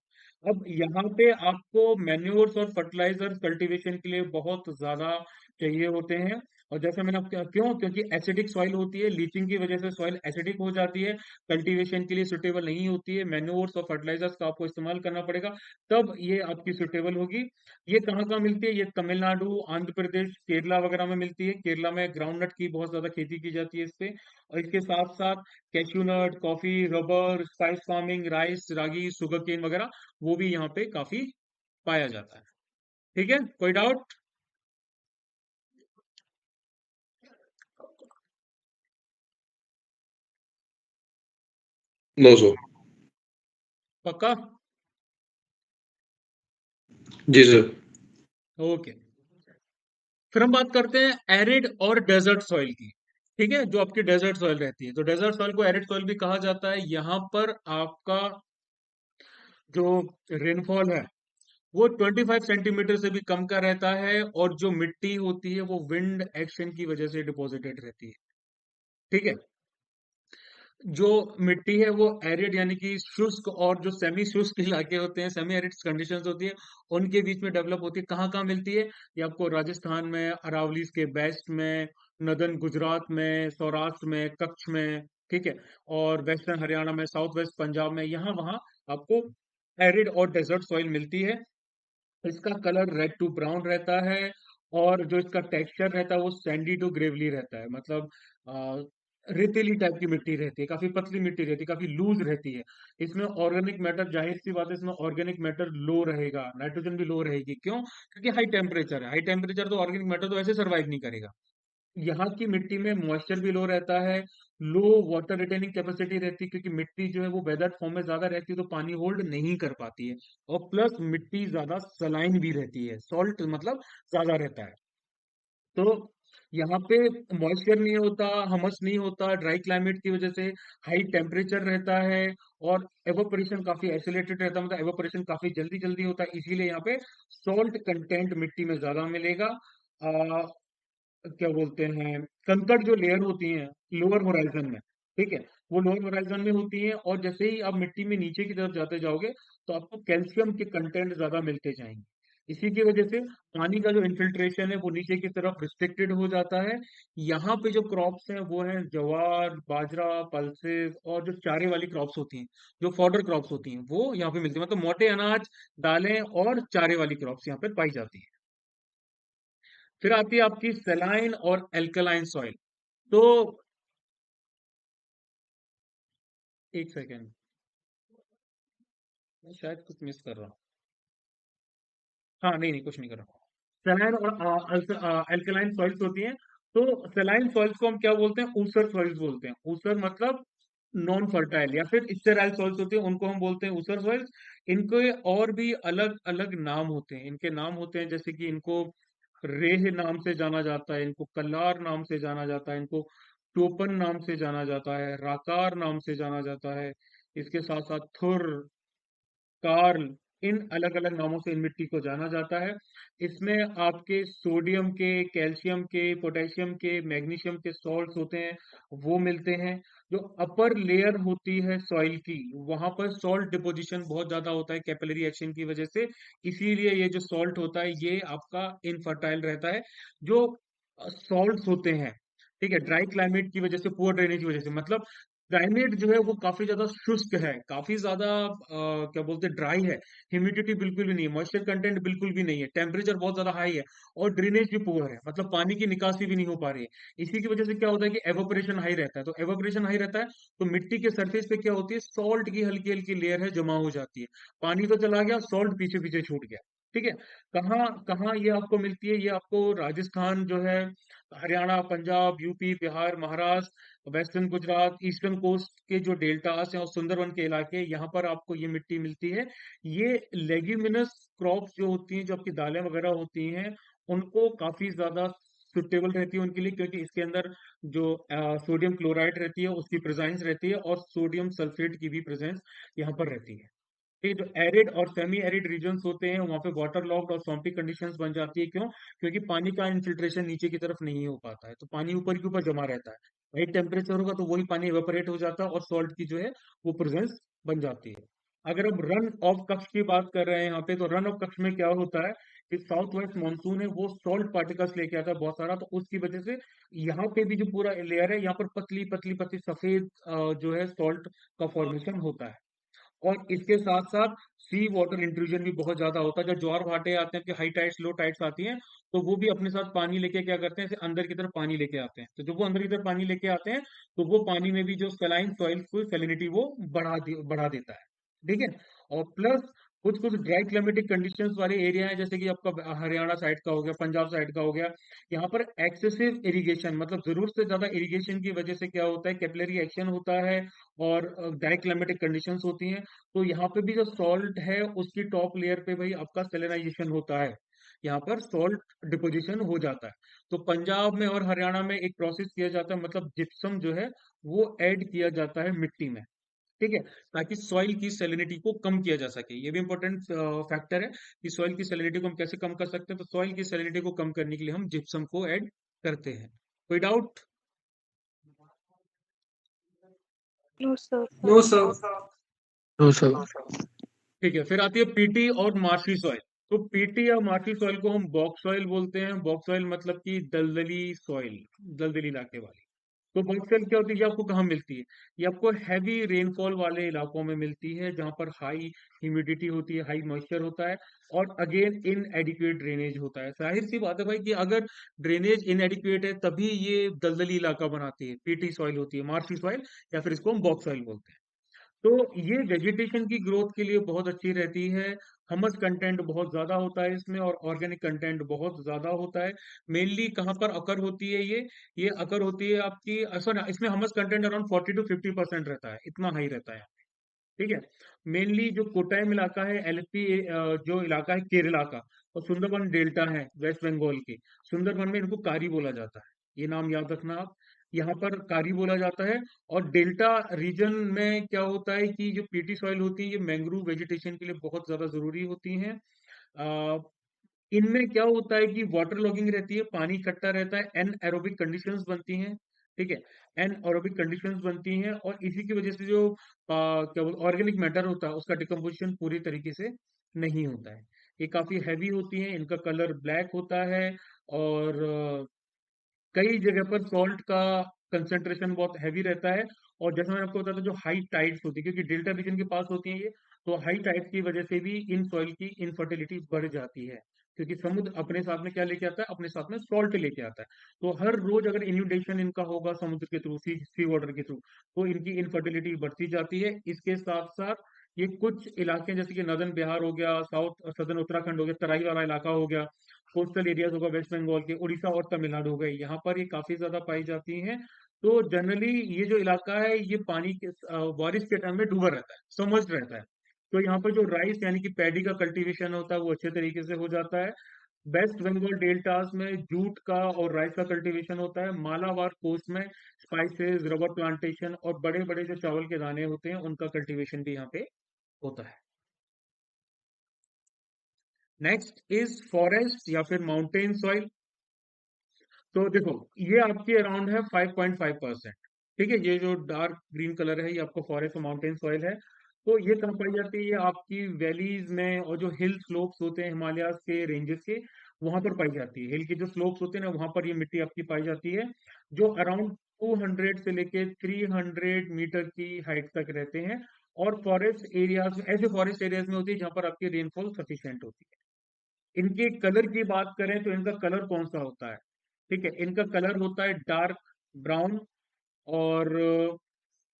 अब यहाँ पे आपको मैन्योर्स और फर्टिलाइजर्स कल्टीवेशन के लिए बहुत ज्यादा चाहिए होते हैं। और जैसे मैंने आपको, क्यों? क्योंकि एसिडिक सॉइल होती है, लीचिंग की वजह से सॉइल एसिडिक हो जाती है, कल्टीवेशन के लिए सुटेबल नहीं होती है। मैन्योर्स और फर्टिलाइजर्स का आपको इस्तेमाल करना पड़ेगा, तब ये आपकी सुटेबल होगी। ये कहाँ कहाँ मिलती है? ये तमिलनाडु, आंध्र प्रदेश, केरला वगैरह में मिलती है। केरला में ग्राउंडनट की बहुत ज्यादा खेती की जाती है इस पे, और इसके साथ साथ cashew nut, coffee, rubber, spice farming, rice, ragi, sugar cane वगैरह, वो भी यहाँ पे काफी पाया जाता है। ठीक है, कोई डाउट? No sir. पक्का? जी सर। ओके, फिर हम बात करते हैं एरिड और डेजर्ट सॉइल की। ठीक है, जो आपकी डेजर्ट सॉइल रहती है, तो डेजर्ट सॉइल को एरिड सॉइल भी कहा जाता है। यहाँ पर आपका जो रेनफॉल है वो 25 सेंटीमीटर से भी कम का रहता है, और जो मिट्टी होती है वो विंड एक्शन की वजह से डिपॉजिटेड रहती है। ठीक है, जो मिट्टी है वो एरिड यानी कि शुष्क, और जो सेमी शुष्क इलाके होते हैं, सेमी एरिड कंडीशंस होती है, उनके बीच में डेवलप होती है। कहाँ कहाँ मिलती है? ये आपको राजस्थान में, अरावलीज के वेस्ट में, नदन गुजरात में, सौराष्ट्र में, कच्छ में, ठीक है, और वेस्टर्न हरियाणा में, साउथ वेस्ट पंजाब में, यहाँ वहाँ आपको एरिड और डेजर्ट सॉइल मिलती है। इसका कलर रेड टू ब्राउन रहता है, और जो इसका टेक्सचर रहता है वो सैंडी टू ग्रेवली रहता है। मतलब आ, रेतीली टाइप की मिट्टी रहती है, काफी पतली मिट्टी रहती है, काफी लूज रहती है। इसमें ऑर्गेनिक मैटर, जाहिर सी बात है, इसमें ऑर्गेनिक मैटर लो रहेगा, नाइट्रोजन भी लो रहेगी। क्यों? क्योंकि हाई टेम्परेचर है, हाई टेम्परेचर तो ऑर्गेनिक मैटर तो ऐसे सर्वाइव नहीं करेगा। यहाँ की मिट्टी में मॉइस्चर भी लो रहता है, लो वाटर रिटेनिंग कैपेसिटी रहती है, क्योंकि मिट्टी जो है वो वेदर फॉर्म में ज्यादा रहती है तो पानी होल्ड नहीं कर पाती है। और प्लस मिट्टी ज्यादा सलाइन भी रहती है, सॉल्ट मतलब ज्यादा रहता है। तो यहाँ पे मॉइस्चर नहीं होता, हमस नहीं होता, ड्राई क्लाइमेट की वजह से हाई टेम्परेचर रहता है, और एवापोरेशन काफी आइसोलेटेड रहता है, मतलब एवापोरेशन काफी जल्दी जल्दी होता है, इसीलिए यहाँ पे सॉल्ट कंटेंट मिट्टी में ज्यादा मिलेगा। आ, क्या बोलते हैं, कंकड़ जो लेयर होती हैं लोअर होराइजन में, ठीक है, वो लोअर होराइजन में होती हैं, और जैसे ही आप मिट्टी में नीचे की तरफ जाते जाओगे तो आपको कैल्शियम के कंटेंट ज्यादा मिलते जाएंगे। इसी की वजह से पानी का जो इन्फिल्ट्रेशन है वो नीचे की तरफ रिस्ट्रिक्टेड हो जाता है। यहाँ पे जो क्रॉप्स हैं वो हैं ज्वार, बाजरा, पल्सेस, और जो चारे वाली क्रॉप्स होती हैं, जो फॉडर क्रॉप्स होती हैं, वो यहाँ पे मिलती है, मतलब मोटे अनाज, दालें और चारे वाली क्रॉप्स यहाँ पे पाई जाती है। फिर आती है आपकी सेलाइन और एल्कलाइन सॉइल। तो एक सेकेंड, मैं शायद कुछ मिस कर रहा हूँ। हाँ, नहीं नहीं, कुछ नहीं कर रहा हूँ। सेलाइन और एल्कलाइन सॉइल्स होती हैं। तो सेलाइन सॉइल्स को हम क्या बोलते हैं, ऊसर सॉइल्स बोलते हैं। ऊसर मतलब नॉन फर्टाइल, या फिर स्टेराइल सॉइल्स होती है, उनको हम बोलते हैं ऊसर सॉइल्स। इनके और भी अलग अलग नाम होते हैं, इनके नाम होते हैं जैसे कि इनको रेह नाम से जाना जाता है, इनको कल्लार नाम से जाना जाता है, इनको टोपन नाम से जाना जाता है, राकार नाम से जाना जाता है, इसके साथ साथ थुर, कार्ल, इन अलग अलग नामों से इन मिट्टी को जाना जाता है। इसमें आपके सोडियम के, कैल्शियम के, पोटेशियम के, मैग्नीशियम के सॉल्ट्स होते हैं, वो मिलते हैं। जो अपर लेयर होती है सॉइल की, वहां पर सॉल्ट डिपोजिशन बहुत ज्यादा होता है कैपिलरी एक्शन की वजह से, इसीलिए ये जो सॉल्ट होता है ये आपका इनफर्टाइल रहता है। जो सॉल्ट्स होते हैं, ठीक है, ड्राई क्लाइमेट की वजह से, पुअर ड्रेनेज की वजह से, मतलब क्लाइमेट जो है वो काफी ज्यादा शुष्क है, काफी ज्यादा क्या बोलते हैं, ड्राई है, ह्यूमिडिटी बिल्कुल भी नहीं है, मॉइस्चर कंटेंट बिल्कुल भी नहीं है, टेम्परेचर बहुत ज्यादा हाई है, और ड्रेनेज भी पुअर है, मतलब पानी की निकासी भी नहीं हो पा रही है। इसी की वजह से क्या होता है कि एवोपरेशन हाई रहता है, तो एवोपरेशन हाई रहता है तो मिट्टी के सरफेस पे क्या होती है, सॉल्ट की हल्की हल्की लेयर है, जमा हो जाती है। पानी तो चला गया, सॉल्ट पीछे पीछे छूट गया। ठीक है, कहाँ कहाँ ये आपको मिलती है, ये आपको राजस्थान जो है, Haryana, Punjab, UP, Bihar, Maharashtra, western Gujarat, eastern coast के जो डेल्टास हैं और सुंदरवन के इलाके, यहाँ पर आपको ये मिट्टी मिलती है। ये लेग्यूमिनस क्रॉप्स जो होती हैं, जो आपकी दालें वगैरह होती हैं, उनको काफी ज्यादा सुटेबल रहती है उनके लिए, क्योंकि इसके अंदर जो सोडियम क्लोराइड रहती है उसकी प्रेजेंस रहती है, और सोडियम सल्फेट की भी प्रेजेंस यहाँ पर रहती है। ये जो एरिड और सेमी एरिड रीजन्स होते हैं वहां पे वाटर लॉक्ड और सॉम्पी कंडीशंस बन जाती है। क्यों? क्योंकि पानी का इन्फिल्ट्रेशन नीचे की तरफ नहीं हो पाता है, तो पानी ऊपर के ऊपर जमा रहता है। वही टेम्परेचर होगा तो वही पानी एवेपोरेट हो जाता है, और सॉल्ट की जो है वो प्रेजेंस बन जाती है। अगर अब रन ऑफ कक्ष की बात कर रहे हैं यहाँ पे, तो रन ऑफ कक्ष में क्या होता है कि साउथ वेस्ट मानसून है वो सॉल्ट पार्टिकल्स लेके आता है बहुत सारा, तो उसकी वजह से यहाँ पे भी जो पूरा लेयर है यहाँ पर पतली पतली पतली सफेद जो है सॉल्ट का फॉर्मेशन होता है। और इसके साथ साथ सी वाटर इंट्रूजन भी बहुत ज्यादा होता है। जब ज्वार भाटे आते हैं कि हाई टाइड्स लो टाइड्स आती हैं, तो वो भी अपने साथ पानी लेके क्या करते हैं, इसे अंदर की तरफ पानी लेके आते हैं। तो जब वो अंदर की तरफ पानी लेके आते हैं तो वो पानी में भी जो सलाइन सॉइल की सैलिनिटी वो बढ़ा देता है। ठीक है, और प्लस कुछ कुछ ड्राई क्लाइमेटिक कंडीशंस वाले एरिया हैं, जैसे कि आपका हरियाणा साइड का हो गया, पंजाब साइड का हो गया, यहाँ पर एक्सेसिव इरिगेशन, मतलब जरूरत से ज्यादा इरिगेशन की वजह से क्या होता है, कैपिलरी एक्शन होता है, और ड्राई क्लाइमेटिक कंडीशंस होती हैं। तो यहाँ पे भी जो सॉल्ट है उसकी टॉप लेयर पे भाई आपका सेलेनाइजेशन होता है, यहाँ पर सॉल्ट डिपोजिशन हो जाता है। तो पंजाब में और हरियाणा में एक प्रोसेस किया जाता है, मतलब जिप्सम जो है वो ऐड किया जाता है मिट्टी में। ठीक है, ताकि सॉइल की सेलिनिटी को कम किया जा सके। ये भी इंपॉर्टेंट फैक्टर है कि सॉइल की सेलिनिटी को हम कैसे कम कर सकते हैं। तो सॉइल की सेलिनिटी को कम करने के लिए हम जिप्सम को ऐड करते हैं। कोई doubt? No, sir. No sir. No sir. ठीक है, फिर आती है पीटी और मार्शी सॉइल। तो पीटी या मार्शी सॉइल को हम बॉक्स सॉइल बोलते हैं। बॉक्स सॉइल मतलब कि दलदली सॉइल, दलदली इलाके वाली। तो बॉक्स सॉइल क्या होती है, ये आपको कहाँ मिलती है? ये आपको हैवी रेनफॉल वाले इलाकों में मिलती है, जहाँ पर हाई ह्यूमिडिटी होती है, हाई मॉइस्चर होता है, और अगेन इनएडिक्वेट ड्रेनेज होता है। जाहिर सी बात है भाई कि अगर ड्रेनेज इनएडिक्वेट है तभी ये दलदली इलाका बनाती है, पीटी सॉइल होती है, मार्शी सॉइल, या फिर इसको हम बॉक्स सॉइल बोलते हैं। तो ये वेजिटेशन की ग्रोथ के लिए बहुत अच्छी रहती है। ह्यूमस कंटेंट बहुत ज्यादा होता है इसमें, और ऑर्गेनिक कंटेंट बहुत ज्यादा होता है। मेनली कहाँ पर अकर होती है ये अकर होती है आपकी, सॉरी, इसमें ह्यूमस कंटेंट अराउंड 40 to 50% रहता है, इतना हाई रहता है। ठीक है, मेनली जो कोटाइम इलाका है, एलपी जो इलाका है केरला का, और सुंदरबन डेल्टा है वेस्ट बंगाल के, सुंदरबन में इनको कारी बोला जाता है। ये नाम याद रखना आप। यहाँ पर कारी बोला जाता है। और डेल्टा रीजन में क्या होता है कि जो पीटी सॉइल होती है ये मैंग्रोव वेजिटेशन के लिए बहुत ज्यादा जरूरी होती हैं। इनमें क्या होता है कि वाटर लॉगिंग रहती है, पानी इकट्ठा रहता है, एन एरोबिक कंडीशंस बनती हैं। ठीक है, एन एरोबिक कंडीशंस बनती हैं और इसी की वजह से जो क्या बोलते ऑर्गेनिक मैटर होता है उसका डिकम्पोजिशन पूरी तरीके से नहीं होता है। ये काफी हैवी होती हैं, इनका कलर ब्लैक होता है। और कई जगह पर सॉल्ट का कंसेंट्रेशन बहुत हैवी रहता है। और जैसे मैंने आपको बताया था जो हाई टाइड्स होती है, क्योंकि डेल्टा रीजन के पास होती है ये, तो हाई टाइड्स की वजह से भी इन सॉइल की इनफर्टिलिटी बढ़ जाती है। क्योंकि समुद्र अपने साथ में क्या लेके आता है, अपने साथ में सॉल्ट लेके आता है। तो हर रोज अगर इन्यूडेशन इनका होगा समुद्र के थ्रू, सी वाटर के थ्रू, तो इनकी इनफर्टिलिटी बढ़ती जाती है। इसके साथ साथ ये कुछ इलाके जैसे कि नदन बिहार हो गया, साउथ सदर्न उत्तराखंड हो गया, तराई वाला इलाका हो गया, कोस्टल एरियाज होगा वेस्ट बंगाल के, उड़ीसा और तमिलनाडु हो गए, यहाँ पर ये काफी ज्यादा पाई जाती हैं। तो जनरली ये जो इलाका है ये पानी के बारिश के टाइम में डूबा रहता है, सबमर्ज्ड रहता है। तो यहाँ पर जो राइस यानी कि पैडी का कल्टीवेशन होता है वो अच्छे तरीके से हो जाता है। वेस्ट बंगाल डेल्टास में जूट का और राइस का कल्टीवेशन होता है। मालाबार कोस्ट में स्पाइसेस, रबर प्लांटेशन और बड़े बड़े जो चावल के दाने होते हैं उनका कल्टीवेशन भी यहाँ पे होता है। नेक्स्ट इज फॉरेस्ट या फिर माउंटेन सॉइल। तो देखो ये आपकी अराउंड है 5.5%। ठीक है, ये जो डार्क ग्रीन कलर है ये आपको फॉरेस्ट और माउंटेन सॉइल है। तो ये कहाँ पाई जाती है, ये आपकी वैलीज में और जो हिल स्लोप्स होते हैं हिमालयाज के रेंजेस के, वहां पर पाई जाती है। हिल के जो स्लोप्स होते हैं ना वहां पर ये मिट्टी आपकी पाई जाती है, जो अराउंड 200 से लेके 300 मीटर की हाइट तक रहते हैं। और फॉरेस्ट एरियाज में, ऐसे फॉरेस्ट एरियाज में होती है जहां पर आपकी रेनफॉल सफिशिएंट होती है। इनके कलर की बात करें तो इनका कलर कौन सा होता है, ठीक है, इनका कलर होता है डार्क ब्राउन। और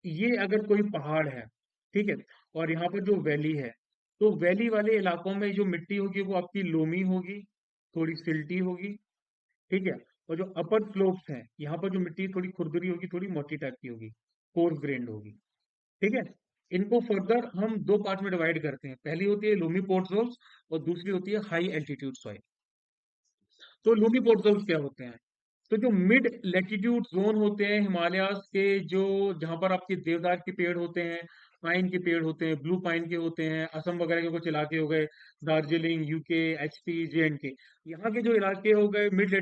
ये अगर कोई पहाड़ है, ठीक है, और यहाँ पर जो वैली है, तो वैली वाले इलाकों में जो मिट्टी होगी वो आपकी लोमी होगी, थोड़ी सिल्टी होगी। ठीक है, और जो अपर स्लोप्स हैं यहाँ पर जो मिट्टी थोड़ी खुरदरी होगी, थोड़ी मोटी टाइप की होगी, कोर्स ग्रेन्ड होगी। ठीक है, इनको फर्दर हम दो पार्ट में डिवाइड करते हैं, पहली होती है लूमी पोर्टोल्स और दूसरी होती है हाई एल्टीट्यूड सॉइल। तो लूमी पोर्टोल्स क्या होते हैं, तो जो मिड लेटीट्यूड जोन होते हैं हिमालयाज के, जो जहां पर आपके देवदार के पेड़ होते हैं, पाइन के पेड़ होते हैं, ब्लू पाइन के होते हैं, असम वगैरह के कुछ इलाके हो गए, दार्जिलिंग, यूके, एचपी, जे&के, यहाँ के जो इलाके हो गए मिड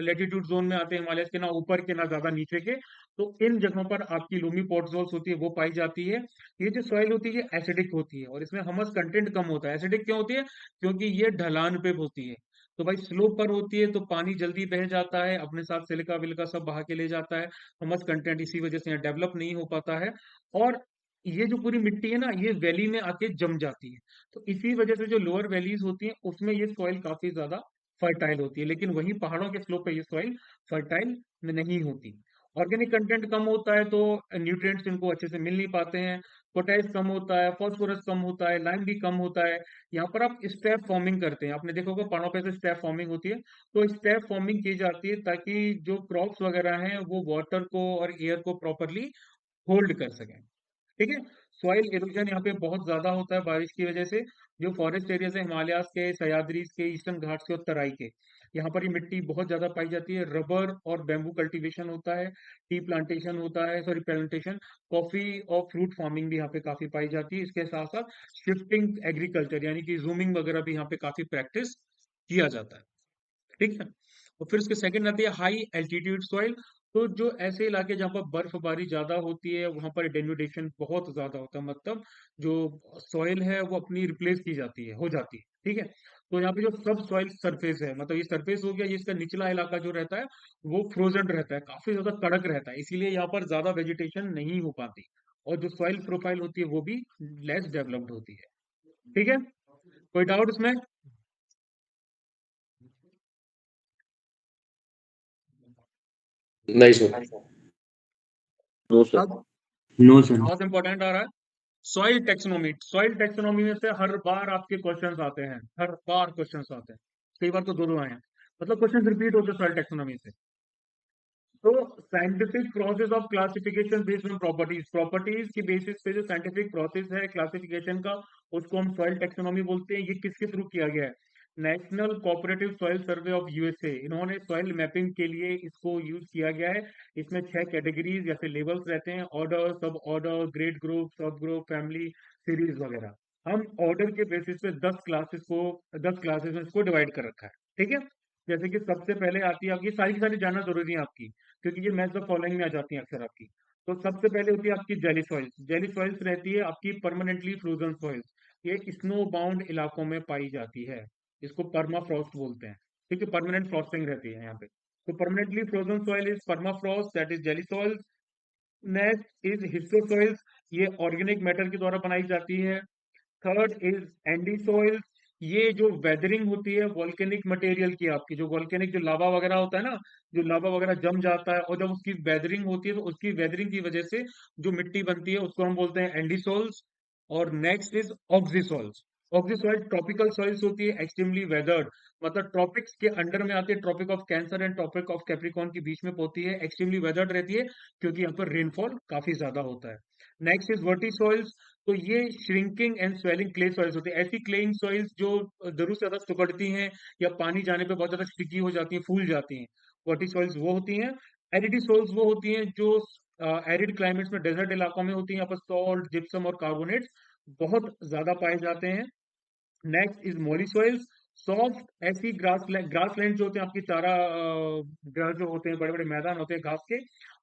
लेटीट्यूड जोन में आते हैं हिमालय के, ना ऊपर के ना ज्यादा नीचे के। तो इन जगहों पर आपकी लूमी पोर्टोल्स होती है वो पाई जाती है। ये जो सॉइल होती है ये एसिडिक होती है और इसमें हमस कंटेंट कम होता है। एसिडिक क्यों होती है, क्योंकि ये ढलान पे होती है। तो भाई स्लोप पर होती है तो पानी जल्दी बह जाता है, अपने साथ सिलिका विलिका सब बहा के ले जाता है। हमस कंटेंट इसी वजह से यहाँ डेवलप नहीं हो पाता है। और ये जो पूरी मिट्टी है ना ये वैली में आके जम जाती है। तो इसी वजह से जो लोअर वैलीज होती हैं उसमें ये सॉइल काफी ज्यादा फर्टाइल होती है, लेकिन वहीं पहाड़ों के स्लोप पे ये सॉइल फर्टाइल नहीं होती। ऑर्गेनिक कंटेंट कम होता है तो न्यूट्रिएंट्स इनको अच्छे से मिल नहीं पाते हैं। पोटेश कम होता है, फास्फोरस कम होता है, लाइम भी कम होता है। यहाँ पर आप स्टेप फॉर्मिंग करते हैं, आपने देखा होगा पहाड़ों पे से स्टेप फॉर्मिंग होती है। तो स्टेप फॉर्मिंग की जाती है ताकि जो क्रॉप्स वगैरह हैं वो वाटर को और एयर को प्रॉपरली होल्ड कर सकें। ठीक है, सॉइल इरोजन यहाँ पे बहुत ज्यादा होता है बारिश की वजह से। जो फॉरेस्ट एरियाज है हिमालयाज के, सह्याद्रीज के, ईस्टर्न घाट्स के और तराई के, यहाँ पर ये मिट्टी बहुत ज्यादा पाई जाती है। रबर और बैम्बू कल्टीवेशन होता है, टी प्लांटेशन होता है, सॉरी प्लांटेशन, कॉफी और फ्रूट फार्मिंग भी यहाँ पे काफी पाई जाती है। इसके साथ साथ शिफ्टिंग एग्रीकल्चर यानी कि जूमिंग वगैरह भी यहाँ पे काफी प्रैक्टिस किया जाता है। ठीक है, और फिर उसके सेकंड आती है हाई एल्टीट्यूड सॉइल। तो जो ऐसे इलाके जहाँ पर बर्फबारी ज्यादा होती है वहां पर डेन्यूडेशन बहुत ज्यादा होता है, मतलब जो सॉइल है वो अपनी रिप्लेस की जाती है, हो जाती है। ठीक है, तो यहाँ पे जो सब सॉइल सरफेस है, मतलब ये सरफेस हो गया, ये इसका निचला इलाका जो रहता है वो फ्रोजन रहता है, काफी ज्यादा कड़क रहता है, इसीलिए यहाँ पर ज्यादा वेजिटेशन नहीं हो पाती। और जो सॉइल प्रोफाइल होती है वो भी लेस डेवलप्ड होती है। ठीक है, कोई डाउट इसमें? नहीं सर। No sir. अब नो सर। बहुत इंपॉर्टेंट आ रहा है सॉइल टेक्सोनॉमी। सॉइल टेक्सोनॉमी में से हर बार आपके क्वेश्चंस आते हैं, हर बार क्वेश्चंस आते हैं, कई बार तो दो दो आए हैं, मतलब क्वेश्चंस रिपीट होते हैं सॉइल टेक्सोनॉमी से। तो scientific process of classification based on properties, properties की बेसिस पे जो साइंटिफिक प्रोसेस है क्लासिफिकेशन का उसको हम सॉइल टेक्सोनॉमी बोलते हैं। ये किसके थ्रू किया गया है, national cooperative soil survey of USA, इन्होंने सॉइल मैपिंग के लिए इसको यूज किया गया है। इसमें 6 कैटेगरीज जैसे लेवल्स रहते हैं, ऑर्डर, सब ऑर्डर, ग्रेड ग्रुप, सब ग्रुप, फैमिली, सीरीज वगैरह। हम ऑर्डर के बेसिस पे 10 क्लासेस में इसको डिवाइड कर रखा है। ठीक है, जैसे कि सबसे पहले आती है आपकी, सारी की सारी जानना जरूरी है आपकी, क्योंकि ये मैच द फॉलोइंग में आ जाती है अक्सर आपकी। तो सबसे पहले होती है आपकी जेली सॉइल्स। जेली सॉइल्स रहती है आपकी परमानेंटली फ्रोजन सॉइल्स, ये स्नो बाउंड इलाकों में पाई जाती है, इसको परमाफ्रॉस्ट बोलते हैं। ठीक है, परमानेंट फ्रॉस्टिंग रहती है यहाँ पे। तो permanently frozen soil is permafrost, that is jelly soil. Next is हिस्सो सॉइल्स, ये ऑर्गेनिक मैटर के द्वारा बनाई जाती है। थर्ड इज एंडी सॉइल, ये जो वेदरिंग होती है वॉल्केनिक मटेरियल की, आपकी जो वॉल्केनिक जो लावा वगैरह होता है ना, जो लावा वगैरह जम जाता है और जब उसकी वेदरिंग होती है तो उसकी वेदरिंग की वजह से जो मिट्टी बनती है उसको हम बोलते हैं एंडी सॉइल्स। और next is oxisols. Oxisol tropical soils होती है, एक्सट्रीमली वेदर्ड, मतलब ट्रॉपिक्स के अंडर में आती है, tropic of Cancer and tropic of Capricorn के बीच में होती है, एक्सट्रीमली वेदर्ड रहती है क्योंकि यहाँ पर रेनफॉल काफी ज्यादा होता है। नेक्स्ट इज वर्टी सॉइल्स, तो ये shrinking and swelling clay soils होती है, ऐसी क्लेइंग सॉइल्स जो जरूर से ज्यादा सिकुड़ती हैं या पानी जाने पे बहुत ज्यादा स्टिकी हो जाती हैं, फूल जाती हैं, वर्टी सॉइल्स वो होती हैं। एरिडी सॉइल्स वो होती हैं जो एरिड क्लाइमेट्स में, डेजर्ट इलाकों में होती हैं, यहाँ पर सॉल्ट, जिप्सम और कार्बोनेट्स बहुत ज्यादा पाए जाते हैं। Next is mollisols, soft ऐसी ग्रासलैंड जो होते हैं आपकी चारा ग्रास जो होते हैं, बड़े बड़े मैदान होते हैं घास के,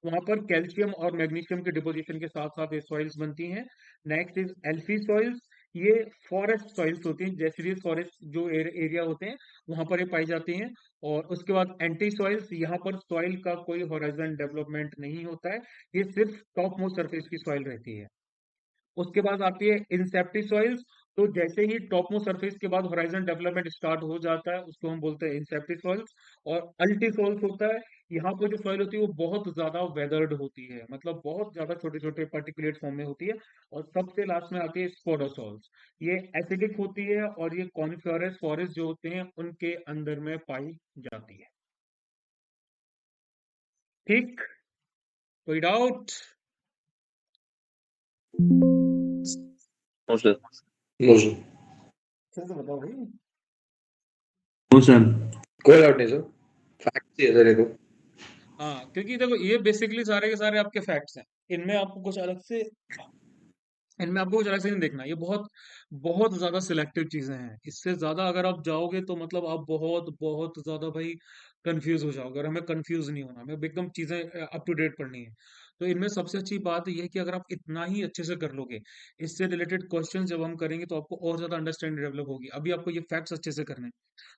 वहां पर कैल्शियम और मैग्नीशियम के डिपोजिशन के साथ साथ ये सॉइल्स बनती हैं। नेक्स्ट इज एल्फी सॉइल्स, ये फॉरेस्ट सॉइल्स होती हैं, जैसे फॉरेस्ट जो एरिया होते हैं वहां पर ये पाई जाती हैं। और उसके बाद एंटी सॉइल्स, यहाँ पर सॉइल का कोई होराइजन डेवलपमेंट नहीं होता है, ये सिर्फ टॉप मोस्ट सरफेस की सॉइल रहती है। उसके बाद आती है इंसेप्टी सॉइल्स, तो जैसे ही टॉपमोस्ट सरफेस के बाद होराइजन डेवलपमेंट स्टार्ट हो जाता है उसको हम बोलते हैं इंसेप्टी सॉइल्स। और अल्टी सॉइल्स होता है, यहाँ पर जो सॉइल होती है वो बहुत ज्यादा वेदर्ड होती है, मतलब बहुत ज्यादा छोटे छोटे पर्टिकुलेट फॉर्म में होती है। और सबसे लास्ट में आती है स्पोडोसॉल्स, ये एसिडिक होती है और ये कॉनिफेरस फॉरेस्ट जो होते हैं उनके अंदर में पाई जाती है। ठीक, कोई doubt? No sir. No sir. अच्छे से बताओ भाई। No sir. कोई डाउट नहीं सर, फैक्ट ही है सर ये तो। हाँ, क्योंकि देखो ये बेसिकली सारे के सारे आपके फैक्ट्स हैं, इनमें आपको कुछ अलग से इनमें आपको कुछ अलग से नहीं देखना, ये बहुत बहुत ज्यादा सिलेक्टिव चीजें हैं, इससे ज्यादा अगर आप जाओगे तो मतलब आप बहुत बहुत ज्यादा भाई कंफ्यूज हो जाओगे, और हमें कंफ्यूज नहीं होना, हमें एकदम चीजें अप टू डेट पढ़नी है। तो इनमें सबसे अच्छी बात ये है कि अगर आप इतना ही अच्छे से कर लोगे, इससे रिलेटेड क्वेश्चन जब हम करेंगे तो आपको और ज्यादा अंडरस्टैंडिंग डेवलप होगी। अभी आपको ये फैक्ट्स अच्छे से करने हैं,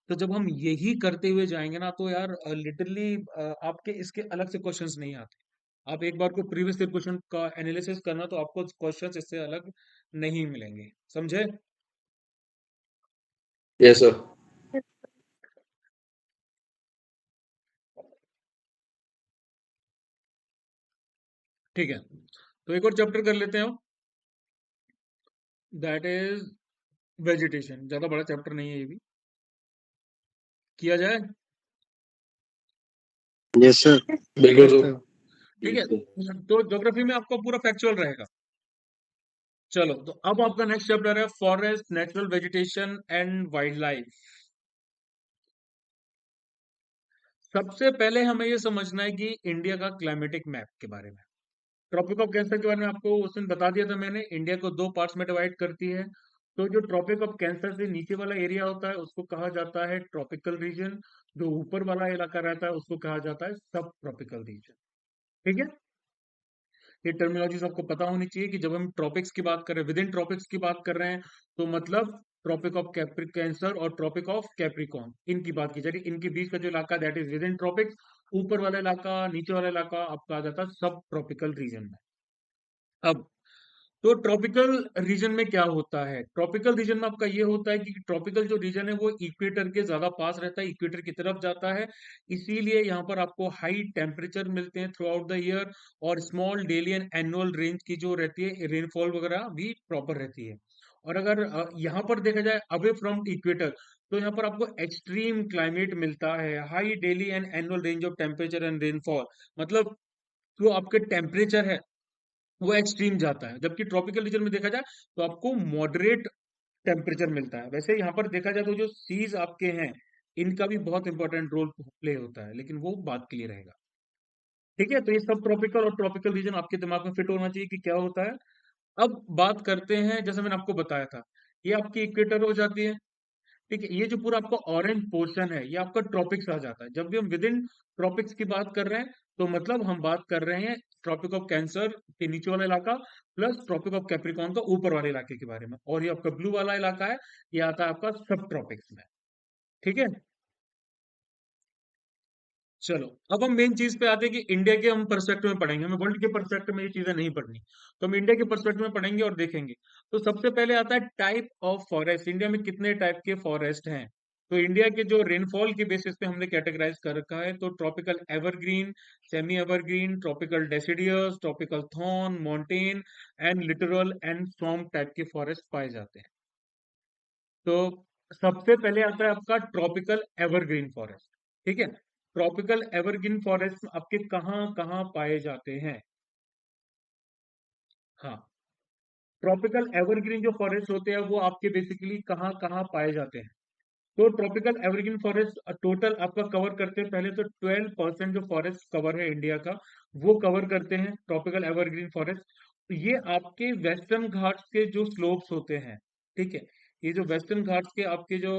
तो जब हम यही करते हुए जाएंगे ना तो यार लिटरली आपके इसके अलग से क्वेश्चंस नहीं आते। आप एक बार को प्रीवियस ईयर क्वेश्चन का एनालिसिस करना तो आपको क्वेश्चंस इससे अलग नहीं मिलेंगे, समझे? Yes sir. ठीक है, तो एक और चैप्टर कर लेते हैं, दैट इज वेजिटेशन। ज्यादा बड़ा चैप्टर नहीं है ये भी, किया जाए? Yes sir. बिल्कुल सर। ठीक है, तो ज्योग्राफी में आपका पूरा फैक्चुअल रहेगा। चलो, तो अब आपका नेक्स्ट चैप्टर है forest, natural vegetation and wild life. सबसे पहले हमें ये समझना है कि इंडिया का क्लाइमेटिक मैप के बारे में। ट्रॉपिक ऑफ कैंसर के बारे में आपको उस दिन बता दिया था मैंने, इंडिया को 2 पार्ट्स में डिवाइड करती है। तो जो ट्रॉपिक ऑफ कैंसर से नीचे वाला एरिया होता है उसको कहा जाता है ट्रॉपिकल रीजन, जो ऊपर वाला इलाका रहता है उसको कहा जाता है सब ट्रॉपिकल रीजन। ठीक है, ये टर्मिनोलॉजी आपको पता होनी चाहिए कि जब हम ट्रॉपिक्स की बात कर रहे हैं, विद इन ट्रॉपिक्स की बात कर रहे हैं, तो मतलब ट्रॉपिक ऑफ कैंसर और ट्रॉपिक ऑफ कैप्रिकॉर्न, इनकी बात की जा रही है। इनके बीच का जो इलाका that is with in tropics, ऊपर वाला इलाका, नीचे वाला इलाका आपका आ जाता है सब ट्रॉपिकल रीजन में। अब तो ट्रॉपिकल रीजन में क्या होता है, ट्रॉपिकल रीजन में आपका ये होता है कि ट्रॉपिकल जो रीजन है वो इक्वेटर के ज्यादा पास रहता है, इक्वेटर की तरफ जाता है, इसीलिए यहाँ पर आपको हाई टेम्परेचर मिलते हैं थ्रू आउट द ईयर, और small daily and annual range की जो रहती है रेनफॉल वगैरह भी प्रॉपर रहती है। और अगर यहाँ पर देखा जाए अवे फ्रॉम इक्वेटर, तो यहाँ पर आपको एक्सट्रीम क्लाइमेट मिलता है, high daily and annual range of temperature and rainfall, मतलब जो आपके टेम्परेचर है वो एक्सट्रीम जाता है। जबकि ट्रॉपिकल रीजन में देखा जाए तो आपको मॉडरेट टेम्परेचर मिलता है। वैसे यहाँ पर देखा जाए तो जो सीज आपके हैं इनका भी बहुत इंपॉर्टेंट रोल प्ले होता है, लेकिन वो बात के लिए रहेगा। ठीक है, तो ये सब ट्रॉपिकल और ट्रॉपिकल रीजन आपके दिमाग में फिट होना चाहिए कि क्या होता है। अब बात करते हैं, जैसे मैंने आपको बताया था, ये आपकी इक्वेटर हो जाती है। ठीक है, ये जो पूरा आपका ऑरेंज पोर्शन है ये आपका ट्रॉपिक्स आ जाता है। जब भी हम विद इन ट्रॉपिक्स की बात कर रहे हैं तो मतलब हम बात कर रहे हैं ट्रॉपिक ऑफ कैंसर के नीचे वाला इलाका प्लस ट्रॉपिक ऑफ कैप्रिकॉर्न का ऊपर वाले इलाके के बारे में। और ये आपका ब्लू वाला इलाका है, ये आता है आपका सब ट्रॉपिक्स में। ठीक है, चलो अब हम मेन चीज पे आते हैं कि इंडिया के हम पर्सपेक्टिव में पढ़ेंगे, हमें वर्ल्ड के पर्सपेक्टिव में ये चीजें नहीं पढ़नी, तो हम इंडिया के पर्सपेक्टिव में पढ़ेंगे और देखेंगे। तो सबसे पहले आता है टाइप ऑफ फॉरेस्ट, इंडिया में कितने टाइप के फॉरेस्ट हैं। तो इंडिया के जो रेनफॉल के बेसिस पे हमने कैटेगराइज कर रखा है, तो tropical evergreen, semi evergreen, tropical deciduous, tropical thorn, mountain and literal and swamp type के फॉरेस्ट पाए जाते हैं। तो सबसे पहले आता है आपका ट्रॉपिकल एवरग्रीन फॉरेस्ट। ठीक है, ट्रॉपिकल एवरग्रीन फॉरेस्ट आपके कहाँ कहाँ पाए जाते हैं। हाँ, ट्रॉपिकल एवरग्रीन जो फॉरेस्ट होते हैं वो आपके बेसिकली कहाँ कहाँ पाए जाते हैं। तो ट्रॉपिकल एवरग्रीन फॉरेस्ट टोटल आपका कवर करते हैं, पहले तो 12% जो फॉरेस्ट कवर है इंडिया का वो कवर करते हैं ट्रॉपिकल एवरग्रीन फॉरेस्ट। तो ये आपके वेस्टर्न घाट्स के जो स्लोप्स होते हैं, ठीक है, ये जो वेस्टर्न घाट्स के आपके जो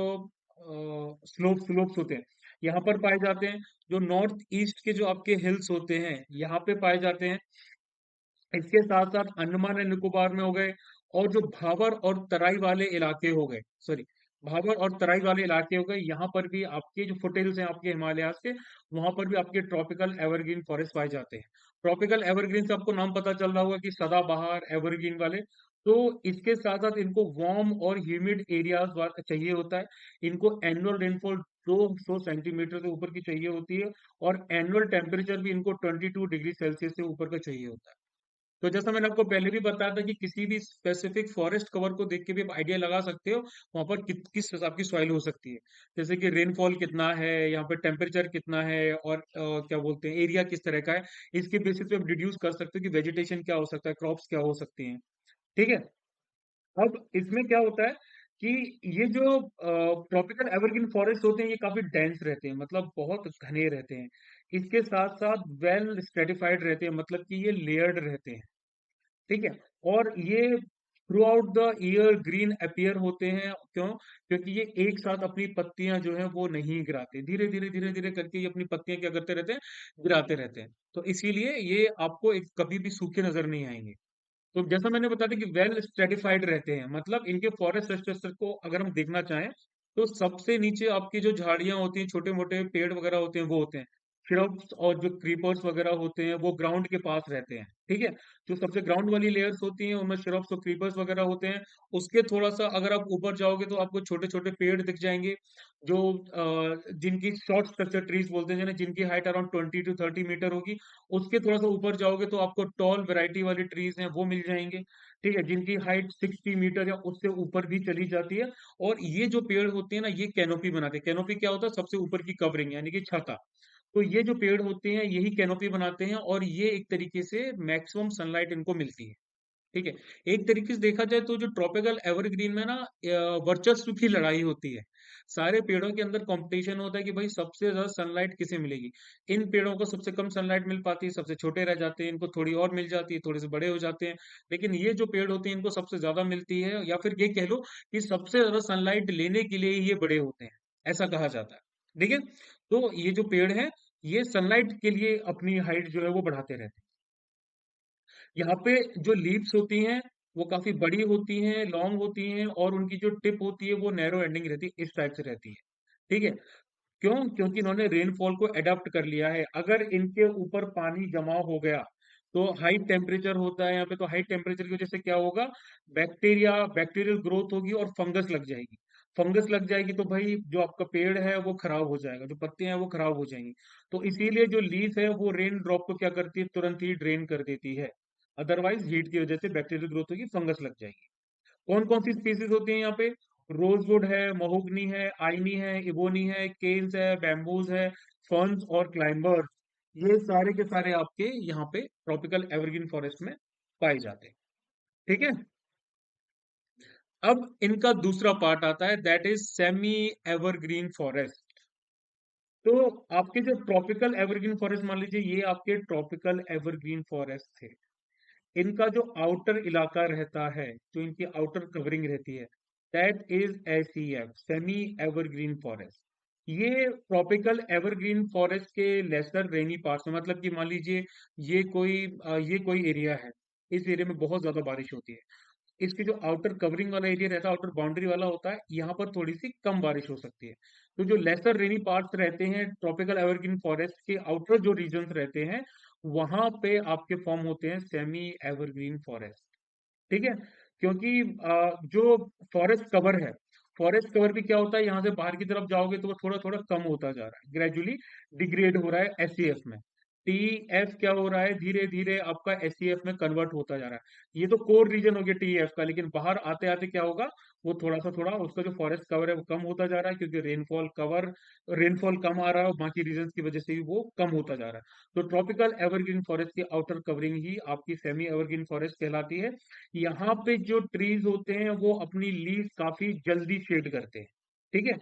स्लोप्स होते हैं यहाँ पर पाए जाते हैं। जो नॉर्थ ईस्ट के जो आपके हिल्स होते हैं यहाँ पे पाए जाते हैं। इसके साथ साथ अंडमान एंड निकोबार में हो गए, और जो भाबर और तराई वाले इलाके हो गए, सॉरी, भाबर और तराई वाले इलाके हो गए, यहाँ पर भी आपके जो फुटेल्स हैं आपके हिमालय के, वहां पर भी आपके ट्रॉपिकल एवरग्रीन फॉरेस्ट पाए जाते हैं। ट्रॉपिकल एवरग्रीन से आपको नाम पता चल रहा होगा कि सदाबहार एवरग्रीन वाले। तो इसके साथ साथ इनको वार्म और ह्यूमिड एरियाज चाहिए होता है। इनको एनुअल रेनफॉल 200 सेंटीमीटर से ऊपर की चाहिए होती है, और एनुअल टेम्परेचर भी इनको 22 डिग्री सेल्सियस से ऊपर का चाहिए होता है। तो जैसा मैंने आपको पहले भी बताया था कि किसी भी स्पेसिफिक फॉरेस्ट कवर को देख के भी आप आइडिया लगा सकते हो वहां पर किस हिसाब की सॉइल हो सकती है। जैसे कि रेनफॉल कितना है, यहाँ पे टेम्परेचर कितना है, और क्या बोलते हैं एरिया किस तरह का है, इसके बेसिस पे आप डिड्यूस कर सकते हो कि वेजिटेशन क्या हो सकता है, क्रॉप्स क्या हो सकती हैं। ठीक है, अब इसमें क्या होता है कि ये जो ट्रॉपिकल एवरग्रीन फॉरेस्ट होते हैं ये काफी डेंस रहते हैं, मतलब बहुत घने रहते हैं। इसके साथ साथ वेल स्ट्रेटिफाइड रहते हैं, मतलब कि ये लेयर्ड रहते हैं। ठीक है, और ये through out the year green appear होते हैं। क्यों? क्योंकि ये एक साथ अपनी पत्तियां जो है वो नहीं गिराते, धीरे धीरे धीरे धीरे करके ये अपनी पत्तियां क्या करते रहते हैं, गिराते रहते हैं। तो इसीलिए ये आपको एक कभी भी सूखे नजर नहीं आएंगे। तो जैसा मैंने बताया था कि वेल स्ट्रेटिफाइड रहते हैं, मतलब इनके फॉरेस्ट स्ट्रक्चर को अगर हम देखना चाहें तो सबसे नीचे आपकी जो झाड़ियां होती हैं, छोटे मोटे पेड़ वगैरह होते हैं वो होते हैं श्रब्स, और जो क्रीपर्स वगैरह होते हैं वो ग्राउंड के पास रहते हैं। ठीक है, जो सबसे ग्राउंड वाली लेयर्स होती हैं उनमें श्रब्स और क्रीपर्स वगैरह होते हैं। उसके थोड़ा सा अगर आप ऊपर जाओगे तो आपको छोटे छोटे पेड़ दिख जाएंगे, जो जिनकी शॉर्ट स्ट्रक्चर ट्रीज बोलते हैं, जिनकी हाइट अराउंड 20 to 30 मीटर होगी। उसके थोड़ा सा ऊपर जाओगे तो आपको टॉल वैरायटी वाली ट्रीज हैं वो मिल जाएंगे। ठीक है, जिनकी हाइट 60 मीटर या उससे ऊपर भी चली जाती है। और ये जो पेड़ होते हैं ना ये कैनोपी बनाते हैं। कैनोपी क्या होता है? सबसे ऊपर की कवरिंग यानी कि छाता। तो ये जो पेड़ होते हैं यही कैनोपी बनाते हैं, और ये एक तरीके से मैक्सिमम सनलाइट इनको मिलती है। ठीक है, एक तरीके से देखा जाए तो जो ट्रॉपिकल एवरग्रीन में ना वर्चस्व की लड़ाई होती है। सारे पेड़ों के अंदर कंपटीशन होता है कि भाई सबसे ज्यादा सनलाइट किसे मिलेगी। इन पेड़ों को सबसे कम सनलाइट मिल पाती है, सबसे छोटे रह जाते हैं, इनको थोड़ी और मिल जाती है, थोड़े से बड़े हो जाते हैं। लेकिन ये जो पेड़ होते हैं इनको सबसे ज्यादा मिलती है, या फिर ये कह लो कि सबसे ज्यादा सनलाइट लेने के लिए ही ये बड़े होते हैं, ऐसा कहा जाता है। ठीक है, तो ये जो पेड़ है ये सनलाइट के लिए अपनी हाइट जो है वो बढ़ाते रहते हैं। यहाँ पे जो लीव्स होती हैं वो काफी बड़ी होती हैं, लॉन्ग होती हैं, और उनकी जो टिप होती है वो नैरो एंडिंग रहती है, इस टाइप से रहती है। ठीक है, क्यों? क्योंकि इन्होंने रेनफॉल को अडेप्ट कर लिया है। अगर इनके ऊपर पानी जमा हो गया तो हाई टेम्परेचर होता है यहाँ पे, तो हाई टेम्परेचर की वजह से क्या होगा, बैक्टीरियल ग्रोथ होगी और फंगस लग जाएगी। फंगस लग जाएगी तो भाई जो आपका पेड़ है वो खराब हो जाएगा, जो पत्तियां हैं वो खराब हो जाएंगी। तो इसीलिए जो लीफ है वो रेन ड्रॉप को क्या करती है, तुरंत ही ड्रेन कर देती है। अदरवाइज हीट की वजह से बैक्टीरियल ग्रोथ होगी, फंगस लग जाएगी। कौन कौन सी स्पीसीज होती हैं यहाँ पे? रोजवुड है, महोगनी है, आइनी है, इबोनी है, केन्स है, बैम्बूज है, फर्न्स और क्लाइंबर्स। ये सारे के सारे आपके यहाँ पे ट्रॉपिकल एवरग्रीन फॉरेस्ट में पाए जाते हैं। ठीक है, अब इनका दूसरा पार्ट आता है, that is semi evergreen forest. तो आपके जो ट्रॉपिकल एवरग्रीन फॉरेस्ट मान लीजिए, ये आपके ट्रॉपिकल एवरग्रीन फॉरेस्ट थे। इनका जो आउटर इलाका रहता है, जो इनकी आउटर कवरिंग रहती है, that is ACF, semi evergreen forest. ये ट्रॉपिकल एवरग्रीन फॉरेस्ट के लेसर रेनी पार्ट्स में, मतलब कि मान लीजिए ये कोई एरिया है, इस एरिया में बहुत ज्यादा बारिश होती है, इसके जो आउटर कवरिंग वाला एरिया रहता है, आउटर बाउंड्री वाला होता है, यहाँ पर थोड़ी सी कम बारिश हो सकती है। तो जो लेसर रेनी पार्ट्स रहते हैं ट्रॉपिकल एवरग्रीन फॉरेस्ट के, आउटर जो रीजन्स रहते हैं, वहां पे आपके फॉर्म होते हैं सेमी एवरग्रीन फॉरेस्ट। ठीक है, क्योंकि जो फॉरेस्ट कवर है, फॉरेस्ट कवर भी क्या होता है, यहाँ से बाहर की तरफ जाओगे तो वो थोड़ा थोड़ा कम होता जा रहा है, ग्रेजुअली डिग्रेड हो रहा है एससीएफ में। टीएफ क्या हो रहा है, धीरे धीरे आपका एससीएफ में कन्वर्ट होता जा रहा है। ये तो कोर रीजन हो गया टीएफ का, लेकिन बाहर आते आते क्या होगा, वो थोड़ा उसका जो फॉरेस्ट कवर है वो कम होता जा रहा है, क्योंकि रेनफॉल कम आ रहा है और बाकी रीजन की वजह से भी वो कम होता जा रहा है। तो ट्रॉपिकल एवरग्रीन फॉरेस्ट की आउटर कवरिंग ही आपकी सेमी एवरग्रीन फॉरेस्ट कहलाती है। यहाँ पे जो ट्रीज होते हैं वो अपनी लीव्स काफी जल्दी शेड करते हैं। ठीक है,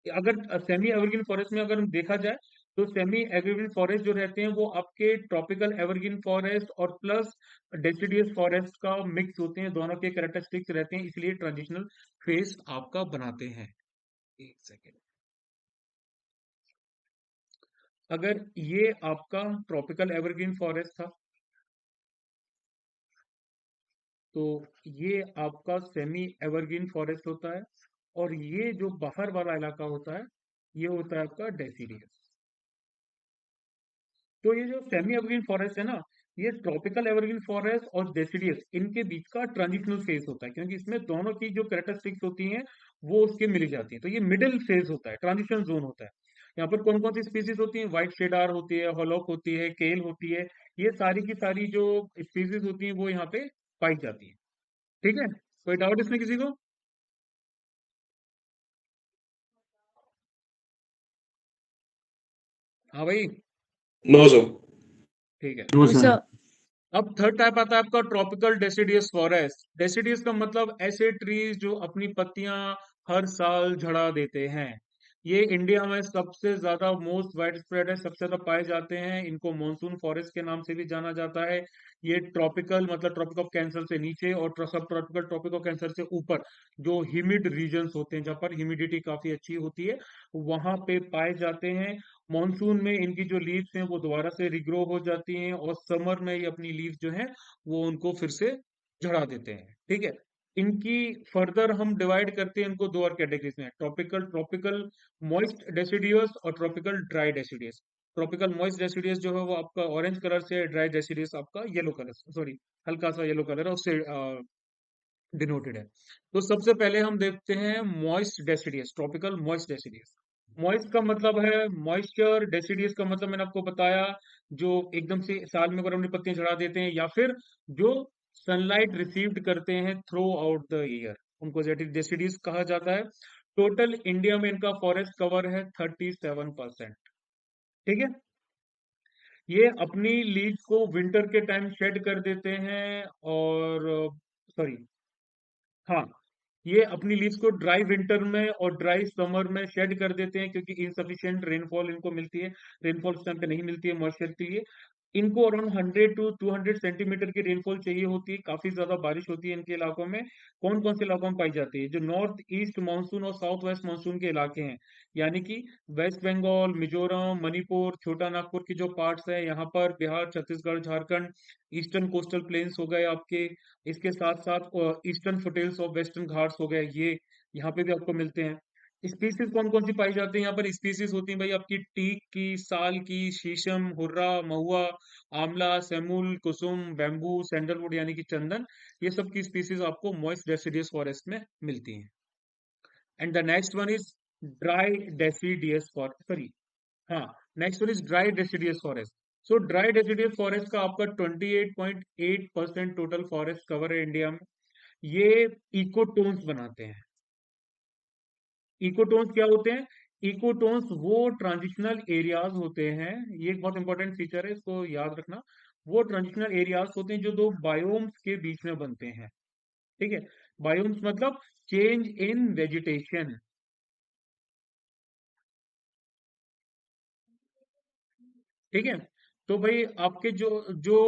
अगर सेमी एवरग्रीन फॉरेस्ट में अगर हम देखा जाए, तो सेमी एवरग्रीन फॉरेस्ट जो रहते हैं वो आपके ट्रॉपिकल एवरग्रीन फॉरेस्ट और प्लस डेसिडियस फॉरेस्ट का मिक्स होते हैं, दोनों के कैरेक्टरिस्टिक्स रहते हैं, इसलिए ट्रांजिशनल फेज आपका बनाते हैं। एक सेकेंड, अगर ये आपका ट्रॉपिकल एवरग्रीन फॉरेस्ट था, तो ये आपका सेमी एवरग्रीन फॉरेस्ट होता है, और ये जो बाहर वाला इलाका होता है, ये होता है आपका डेसिडियस। तो ये जो सेमी एवरग्रीन फॉरेस्ट है ना, ये ट्रॉपिकल एवरग्रीन फॉरेस्ट और डेसिडियस, इनके बीच का ट्रांजिशनल फेज होता है, क्योंकि इसमें दोनों की जो कैरेक्टरिस्टिक्स होती हैं वो उसके मिली जाती हैं। तो ये मिडिल फेज होता है, ट्रांजिशन जोन होता है। यहाँ पर कौन कौन सी स्पीसीज होती हैं, व्हाइट शेडार होती है, हॉलॉक होती है, केल होती है, ये सारी की सारी जो स्पीसीज होती हैं वो यहाँ पे पाई जाती है। ठीक है, कोई डाउट इसमें किसी को? हाँ भाई, No, sir. ठीक है। No No, sir. sir. अब थर्ड टाइप आता है आपका ट्रॉपिकल डेसिडियस फॉरेस्ट। डेसिडियस का मतलब ऐसे ट्रीज जो अपनी पत्तियां हर साल झड़ा देते हैं। ये इंडिया में सबसे ज्यादा मोस्ट वाइड स्प्रेड है, सबसे ज्यादा पाए जाते हैं। इनको मॉनसून फॉरेस्ट के नाम से भी जाना जाता है। ये ट्रॉपिकल मतलब ट्रॉपिक ऑफ कैंसर से नीचे और सब ट्रॉपिकल ट्रॉपिक ऑफ कैंसर से ऊपर जो ह्यूमिड रीजन्स होते हैं, जहाँ पर ह्यूमिडिटी काफी अच्छी होती है, वहां पे पाए जाते हैं। मॉनसून में इनकी जो लीव्स हैं वो दोबारा से रिग्रो हो जाती हैं, और समर में ये अपनी लीव्स जो हैं वो उनको फिर से झड़ा देते हैं। ठीक है, इनकी फर्दर हम डिवाइड करते हैं इनको दो और कैटेगरीज में, ट्रॉपिकल ट्रॉपिकल मॉइस्ट डेसिडियस और tropical dry deciduous. Tropical moist deciduous जो है वो आपका ऑरेंज कलर से, ड्राई डेसिडियस आपका येलो कलर, सॉरी हल्का सा येलो कलर है उससे डिनोटेड है। तो सबसे पहले हम देखते हैं moist deciduous, tropical moist deciduous. Moist का मतलब है मॉइस्चर, डेसिडियस का मतलब मैंने आपको बताया जो एकदम से साल में एक बार अपनी पत्तियां झड़ा देते हैं, या फिर जो सनलाइट रिसीव्ड करते हैं थ्रू आउट द ईयर, उनको डेसिडियस कहा जाता है। टोटल इंडिया में इनका फॉरेस्ट कवर है 37%। ठीक है, ये अपनी लीव्स को विंटर के टाइम शेड कर देते हैं, और सॉरी, हाँ, ये अपनी लीव्स को ड्राई विंटर में और ड्राई समर में शेड कर देते हैं, क्योंकि इनसफिशिएंट रेनफॉल इनको मिलती है, रेनफॉल उस टाइम पे नहीं मिलती है मॉइस्चर के लिए। इनको अराउंड 100 टू 200 सेंटीमीटर की रेनफॉल चाहिए होती है, काफी ज्यादा बारिश होती है इनके इलाकों में। कौन कौन से इलाकों में पाई जाती है, जो नॉर्थ ईस्ट मानसून और साउथ वेस्ट मानसून के इलाके हैं, यानी कि वेस्ट बंगाल, मिजोरम, मणिपुर, छोटा नागपुर की जो पार्ट्स है, यहाँ पर Bihar, Chhattisgarh, Jharkhand, eastern coastal planes हो गए आपके, इसके साथ साथ ईस्टर्न फुटेल्स ऑफ वेस्टर्न घाट्स हो गए, ये यहाँ पे भी आपको मिलते हैं। स्पीसीज कौन कौन सी पाई जाती है यहाँ पर, स्पीसीज होती है भाई आपकी टीक की, साल की, शीशम, हुर्रा, महुआ, आंवला, सेमुल, कुसुम, बैम्बू, सैंडलवुड यानी कि चंदन, ये सब की स्पीसीज आपको मॉइस्ट डेसिडियस फॉरेस्ट में मिलती हैं। And the next one is dry deciduous forest, sorry, हाँ, next one is dry deciduous forest. So dry deciduous forest का आपका 28.8% टोटल फॉरेस्ट कवर है इंडिया में। ये इकोटोन्स बनाते हैं। इकोटोन्स क्या होते हैं, इकोटोन्स वो ट्रांजिशनल एरियाज होते हैं, ये एक बहुत इंपॉर्टेंट फीचर है, इसको याद रखना। वो ट्रांजिशनल एरियाज होते हैं जो दो बायोम्स के बीच में बनते हैं। ठीक है, बायोम्स मतलब चेंज इन वेजिटेशन। ठीक है, तो भाई आपके जो जो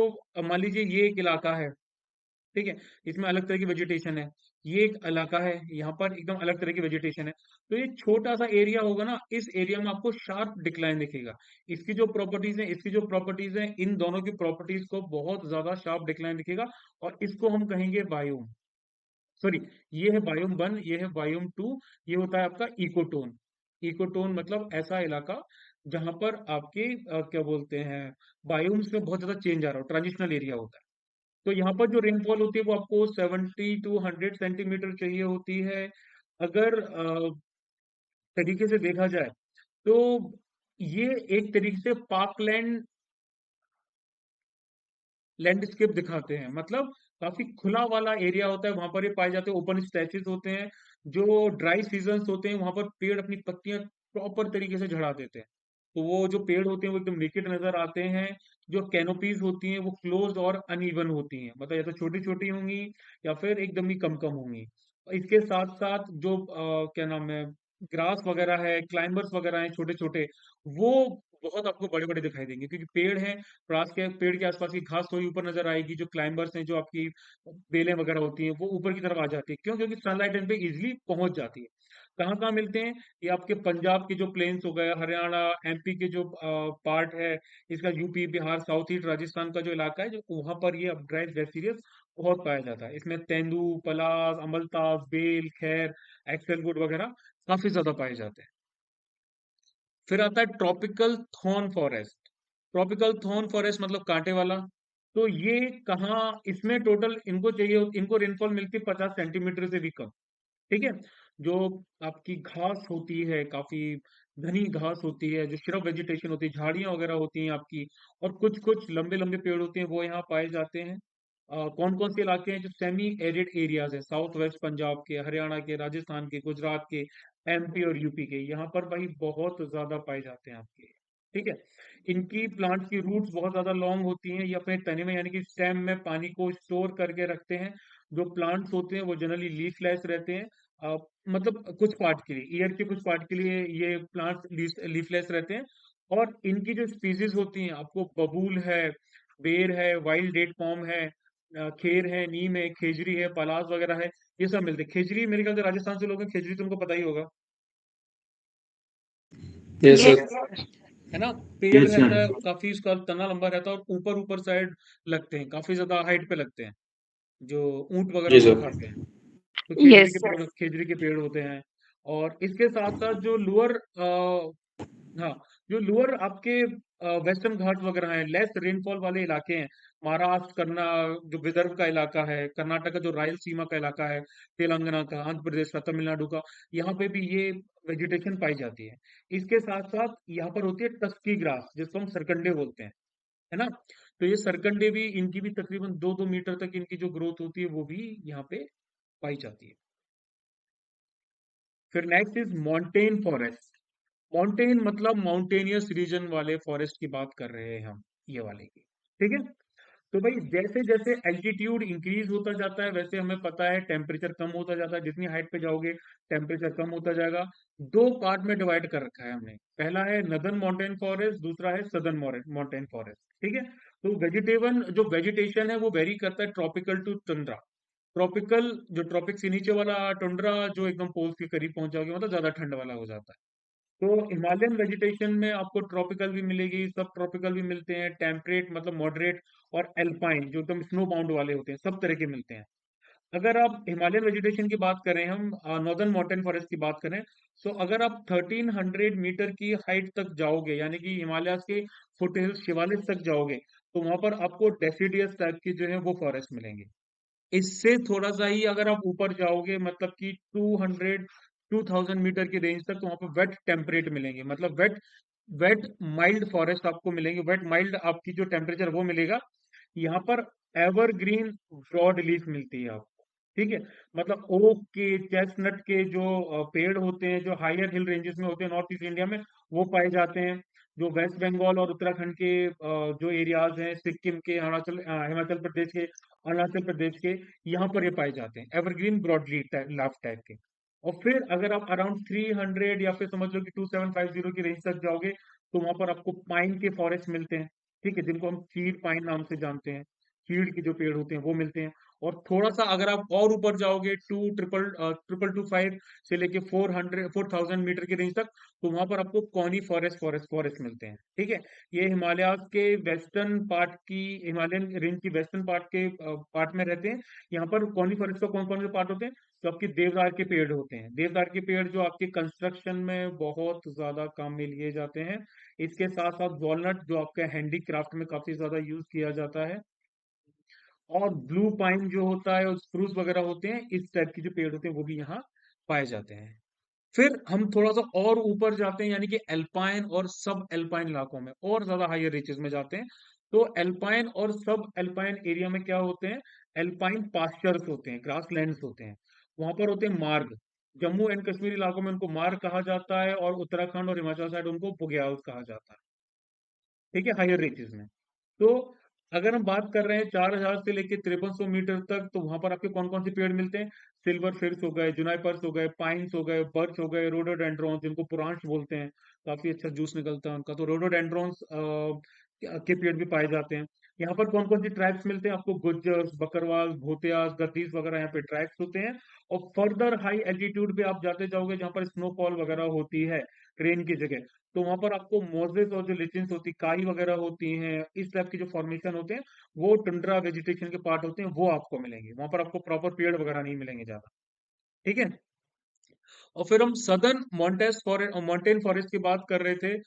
मान लीजिए ये एक इलाका है, ठीक है, इसमें अलग तरह की वेजिटेशन है। ये एक इलाका है, यहाँ पर एकदम अलग तरह की वेजिटेशन है। तो ये छोटा सा एरिया होगा ना, इस एरिया में आपको शार्प डिक्लाइन दिखेगा। इसकी जो प्रॉपर्टीज है, इसकी जो प्रॉपर्टीज है, इन दोनों की प्रॉपर्टीज को बहुत ज्यादा शार्प डिक्लाइन दिखेगा, और इसको हम कहेंगे बायोम। सॉरी, ये है बायोम 1, ये है बायोम 2। ये होता है आपका इकोटोन। इकोटोन मतलब ऐसा इलाका जहां पर आपके क्या बोलते हैं, बायोम्स में बहुत ज्यादा चेंज आ रहा हो, ट्रांजिशनल एरिया होता है। तो यहाँ पर जो रेनफॉल होती है वो आपको 70 to 100 सेंटीमीटर चाहिए होती है। अगर तरीके से देखा जाए तो ये एक तरीके से पार्कलैंड लैंडस्केप दिखाते हैं, मतलब काफी खुला वाला एरिया होता है, वहां पर ये पाए जाते हैं, ओपन स्पैचेस होते हैं। जो ड्राई सीजन्स होते हैं वहां पर पेड़ अपनी पत्तियां प्रॉपर तरीके से झड़ा देते हैं, तो वो जो पेड़ होते हैं वो एकदम नेकेड नजर आते हैं। जो कैनोपीज होती हैं वो क्लोज और अनइवन होती हैं, मतलब या तो छोटी छोटी होंगी या फिर एकदम ही कम कम होंगी। इसके साथ साथ जो क्या नाम है, ग्रास वगैरह है, क्लाइंबर्स वगैरह हैं छोटे छोटे, वो बहुत आपको बड़े बड़े दिखाई देंगे, क्योंकि पेड़ हैं। ग्रास के पेड़ के आसपास की घास थोड़ी ऊपर नजर आएगी। जो क्लाइंबर्स हैं, जो आपकी बेलें वगैरह होती हैं, वो ऊपर की तरफ आ जाती है। क्यों? क्योंकि सनलाइट इन पे इजिली पहुंच जाती है। कहाँ कहाँ मिलते हैं? ये आपके पंजाब के जो प्लेन्स हो गए, हरियाणा, एमपी के जो पार्ट है, इसका UP, Bihar, south east Rajasthan का जो इलाका है, जो वहां पर ये अपड्राइज वेसीरियस बहुत पाया जाता है। इसमें तेंदू, पलास, अमलतास, बेल, खैर, एक्सेलवुड वगैरह काफी ज्यादा पाए जाते हैं। फिर आता है tropical thorn forest. Tropical thorn forest मतलब कांटे वाला। तो ये कहाँ, इसमें टोटल इनको चाहिए, इनको रेनफॉल मिलती है 50 सेंटीमीटर से भी कम। ठीक है, जो आपकी घास होती है, काफी घनी घास होती है, जो श्रब वेजिटेशन होती है, झाड़ियां वगैरह होती हैं आपकी, और कुछ कुछ लंबे लंबे पेड़ होते हैं, वो यहाँ पाए जाते हैं। कौन कौन से इलाके हैं? जो सेमी एरिड एरियाज है, साउथ वेस्ट पंजाब के, हरियाणा के, राजस्थान के, गुजरात के, एमपी और यूपी के, यहाँ पर भाई बहुत ज्यादा पाए जाते हैं आपके। ठीक है, इनकी प्लांट की रूट्स बहुत ज्यादा लॉन्ग होती हैं, ये अपने तने में यानी कि स्टेम में पानी को स्टोर करके रखते हैं। जो प्लांट्स होते हैं वो जनरली लीफलेस रहते हैं। मतलब कुछ पार्ट के लिए, ईयर के कुछ पार्ट के लिए ये प्लांट्स लीफलेस रहते हैं। और इनकी जो स्पीसीज होती हैं, आपको बबूल है, बेर है, वाइल्ड डेट पॉम है, खेर है, नीम है, खेजरी है, पलास वगैरह है, ये सब मिलते हैं। खेजरी मेरे ख्याल से राजस्थान से लोग हैं, खेजरी तुमको पता ही होगा, Yes, Yes, sir. sir. है ना? पेड़ Yes, रहता sir. है, काफी उसका तना लंबा रहता है, और ऊपर ऊपर साइड लगते हैं, काफी ज्यादा हाइट पे लगते हैं, जो ऊंट वगैरह जी उनको सर। खाते हैं। तो Yes, sir. खेजड़ी के पेड़ होते हैं। और इसके साथ साथ जो लोअर, हाँ, जो लोअर आपके वेस्टर्न घाट वगैरह हैं, लेस रेनफॉल वाले इलाके हैं, महाराष्ट्र, जो विदर्भ का इलाका है, कर्नाटक का जो रायलसीमा का इलाका है, तेलंगाना का, आंध्र प्रदेश का, तमिलनाडु का, यहाँ पे भी ये वेजिटेशन पाई जाती है। इसके साथ साथ यहाँ पर होती है टस्की ग्रास, जिसको हम सरकंडे बोलते हैं, है ना? तो ये सरकंडे भी, इनकी भी तकरीबन 2-2 मीटर तक इनकी जो ग्रोथ होती है, वो भी यहाँ पे पाई जाती है। फिर next is mountain forest. Mountain मतलब माउंटेनियस रीजन वाले फॉरेस्ट की बात कर रहे हैं हम, ये वाले की। ठीक है, तो भाई जैसे जैसे एल्टीट्यूड इंक्रीज होता जाता है, वैसे हमें पता है टेम्परेचर कम होता जाता है। जितनी हाइट पे जाओगे टेम्परेचर कम होता जाएगा। दो पार्ट में डिवाइड कर रखा है हमने, पहला है नदर्न माउंटेन फॉरेस्ट, दूसरा है सदर्न माउंटेन फॉरेस्ट। ठीक है, तो वेजिटेशन है वो वेरी करता है ट्रॉपिकल टू टंड्रा। ट्रॉपिकल, जो ट्रॉपिक से नीचे वाला टुंड्रा, जो एकदम पोल्स के करीब पहुंच जाओगे, मतलब ज्यादा ठंड वाला हो जाता है। तो हिमालयन वेजिटेशन में आपको ट्रॉपिकल भी मिलेगी, सब ट्रॉपिकल भी मिलते हैं, टेम्परेट मतलब मॉडरेट, और एल्पाइन जो एकदम स्नो बाउंड वाले होते हैं, सब तरह के मिलते हैं। अगर आप हिमालयन वेजिटेशन की बात करें, हम नॉर्दर्न माउंटेन फॉरेस्ट की बात करें, तो अगर आप 1300 मीटर की हाइट तक जाओगे, यानी कि हिमालय के फुट हिल्स, शिवालिक तक जाओगे, तो वहां पर आपको डेसिडियस टाइप की जो है वो फॉरेस्ट मिलेंगे। इससे थोड़ा सा ही अगर आप ऊपर जाओगे, मतलब कि 2000 मीटर की रेंज तक, तो वहां पर वेट टेम्परेट मिलेंगे, मतलब वेट वेट माइल्ड फॉरेस्ट आपको मिलेंगे। वेट माइल्ड आपकी जो टेम्परेचर वो मिलेगा। यहाँ पर एवरग्रीन ब्रॉड लीफ मिलती है आपको। ठीक है, मतलब ओक के, चेस्टनट के जो पेड़ होते हैं, जो हायर हिल रेंजेस में होते हैं नॉर्थ ईस्ट इंडिया में, वो पाए जाते हैं। जो वेस्ट बंगाल और उत्तराखंड के जो एरियाज हैं, सिक्किम के, हिमाचल प्रदेश के, अरुणाचल प्रदेश के, यहाँ पर ये पाए जाते हैं, एवरग्रीन ब्रॉडलीफ लाफ टाइप के। और फिर अगर आप अराउंड 300 या फिर समझ लो कि 2750 की रेंज तक जाओगे, तो वहां पर आपको पाइन के फॉरेस्ट मिलते हैं, ठीक है, जिनको हम चीड़ पाइन नाम से जानते हैं। चीड़ के जो पेड़ होते हैं वो मिलते हैं। और थोड़ा सा अगर आप और ऊपर जाओगे, ट्रिपल टू फाइव से लेके 4000 मीटर की रेंज तक, तो वहां पर आपको कॉनी फॉरेस्ट मिलते हैं, ठीक है। ये हिमालय के वेस्टर्न पार्ट की, हिमालयन रेंज की वेस्टर्न पार्ट के पार्ट में रहते हैं। यहाँ पर कॉनी फॉरेस्ट का कौन कौन से पार्ट होते हैं? तो आपके देवदार के पेड़ होते हैं, देवदार के पेड़ जो आपके कंस्ट्रक्शन में बहुत ज्यादा काम में लिए जाते हैं। इसके साथ साथ वॉलनट जो आपके हैंडीक्राफ्ट में काफी ज्यादा यूज किया जाता है। और ब्लू पाइन जो होता है और स्प्रूस वगैरह होते हैं, इस टाइप के जो पेड़ होते हैं वो भी यहाँ पाए जाते हैं। फिर हम थोड़ा सा और ऊपर जाते हैं, यानी कि एल्पाइन और सब एल्पाइन इलाकों में, और ज्यादा हायर रीचेस में जाते हैं। तो एल्पाइन और सब एल्पाइन एरिया में क्या होते हैं? एल्पाइन पास्चर्स होते हैं, ग्रास लैंड्स होते हैं। वहां पर होते हैं मार्ग। जम्मू एंड कश्मीर इलाकों में उनको मार्ग कहा जाता है, और उत्तराखंड और हिमाचल साइड उनको बुग्याल्स कहा जाता है, ठीक है, हायर रीचेस में। तो अगर हम बात कर रहे हैं 4000 से लेके 5300 मीटर तक, तो वहां पर आपके कौन कौन से पेड़ मिलते हैं? सिल्वर फिर्स हो गए, जुनाइपर्स हो गए, पाइन्स हो गए, बर्च हो गए, रोडोडेंड्रॉन्स जिनको पुरांश बोलते हैं, काफी अच्छा जूस निकलता है उनका, तो रोडोडेंड्रॉन्स के पेड़ भी पाए जाते हैं। यहाँ पर कौन कौन सी ट्राइब्स मिलते हैं आपको? गुज्जर्स, बकरवाल, भूतियास, गद्दीस वगैरह यहाँ पे ट्राइब्स होते हैं। और फर्दर हाई एल्टीट्यूड पे आप जाते जाओगे, जहाँ पर स्नोफॉल वगैरह होती है ट्रेन की जगह, तो वहां पर आपको मोजेस और जो लिचेंस होती, काई वगैरह होती हैं, इस टाइप के जो फॉर्मेशन होते हैं, वो टुंड्रा वेजिटेशन के पार्ट होते हैं, वो आपको मिलेंगे। वहां पर आपको प्रॉपर पेड़ वगैरह नहीं मिलेंगे ज्यादा, ठीक है। और फिर हम सदर्न माउंटेन फॉरेस्ट की बात कर रहे थे,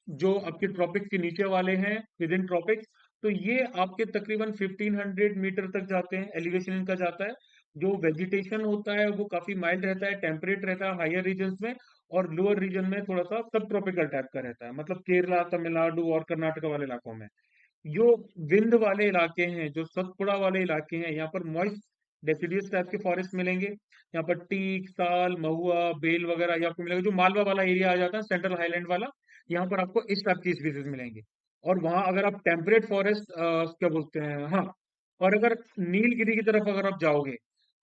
जो आपके ट्रॉपिक्स के नीचे वाले हैं, विद इन ट्रॉपिक्स। तो ये आपके तकरीबन 1500 मीटर तक जाते हैं, एलिवेशन इनका जाता है। जो वेजिटेशन होता है वो काफी माइल्ड रहता है, टेम्परेट रहता है हायर रीजन में। और लोअर रीजन में थोड़ा सा सब ट्रॉपिकल टाइप का रहता है, मतलब केरला, तमिलनाडु और कर्नाटक वाले इलाकों में। जो विंड वाले इलाके हैं, जो सतपुड़ा वाले इलाके हैं, यहाँ पर मॉइस्ट डेसिडियस टाइप के फॉरेस्ट मिलेंगे। यहाँ पर टीक, साल, महुआ, बेल वगैरह ये आपको मिलेगा। जो मालवा वाला एरिया आ जाता है, सेंट्रल हाईलैंड वाला, यहाँ पर आपको इस टाइप की स्पीसीज मिलेंगे। और वहां अगर आप टेम्परेट फॉरेस्ट क्या बोलते हैं, हाँ, और अगर नीलगिरी की तरफ अगर आप जाओगे,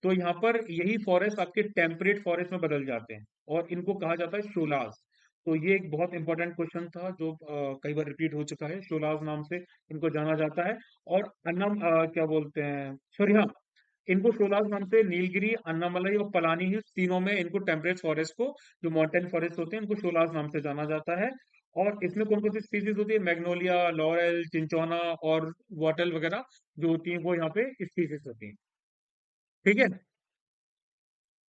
तो यहाँ पर यही फॉरेस्ट आपके टेम्परेट फॉरेस्ट में बदल जाते हैं, और इनको कहा जाता है शोलाज। तो ये एक बहुत इंपॉर्टेंट क्वेश्चन था, जो कई बार रिपीट हो चुका है। शोलाज नाम से इनको जाना जाता है। और क्या बोलते हैं, सॉरी, हाँ, इनको शोलाज नाम से नीलगिरी, अन्नामलई और पलानी हिल्स, तीनों में इनको टेम्परेट फॉरेस्ट को, जो माउंटेन फॉरेस्ट होते हैं, इनको शोलाज नाम से जाना जाता है। और इसमें कौन कौन सी स्पीसीज होती है? मैग्नोलिया, लॉरेल, चिंचोना और वाटल वगैरह जो होती है, वो यहाँ पे स्पीसीज होती है, ठीक है।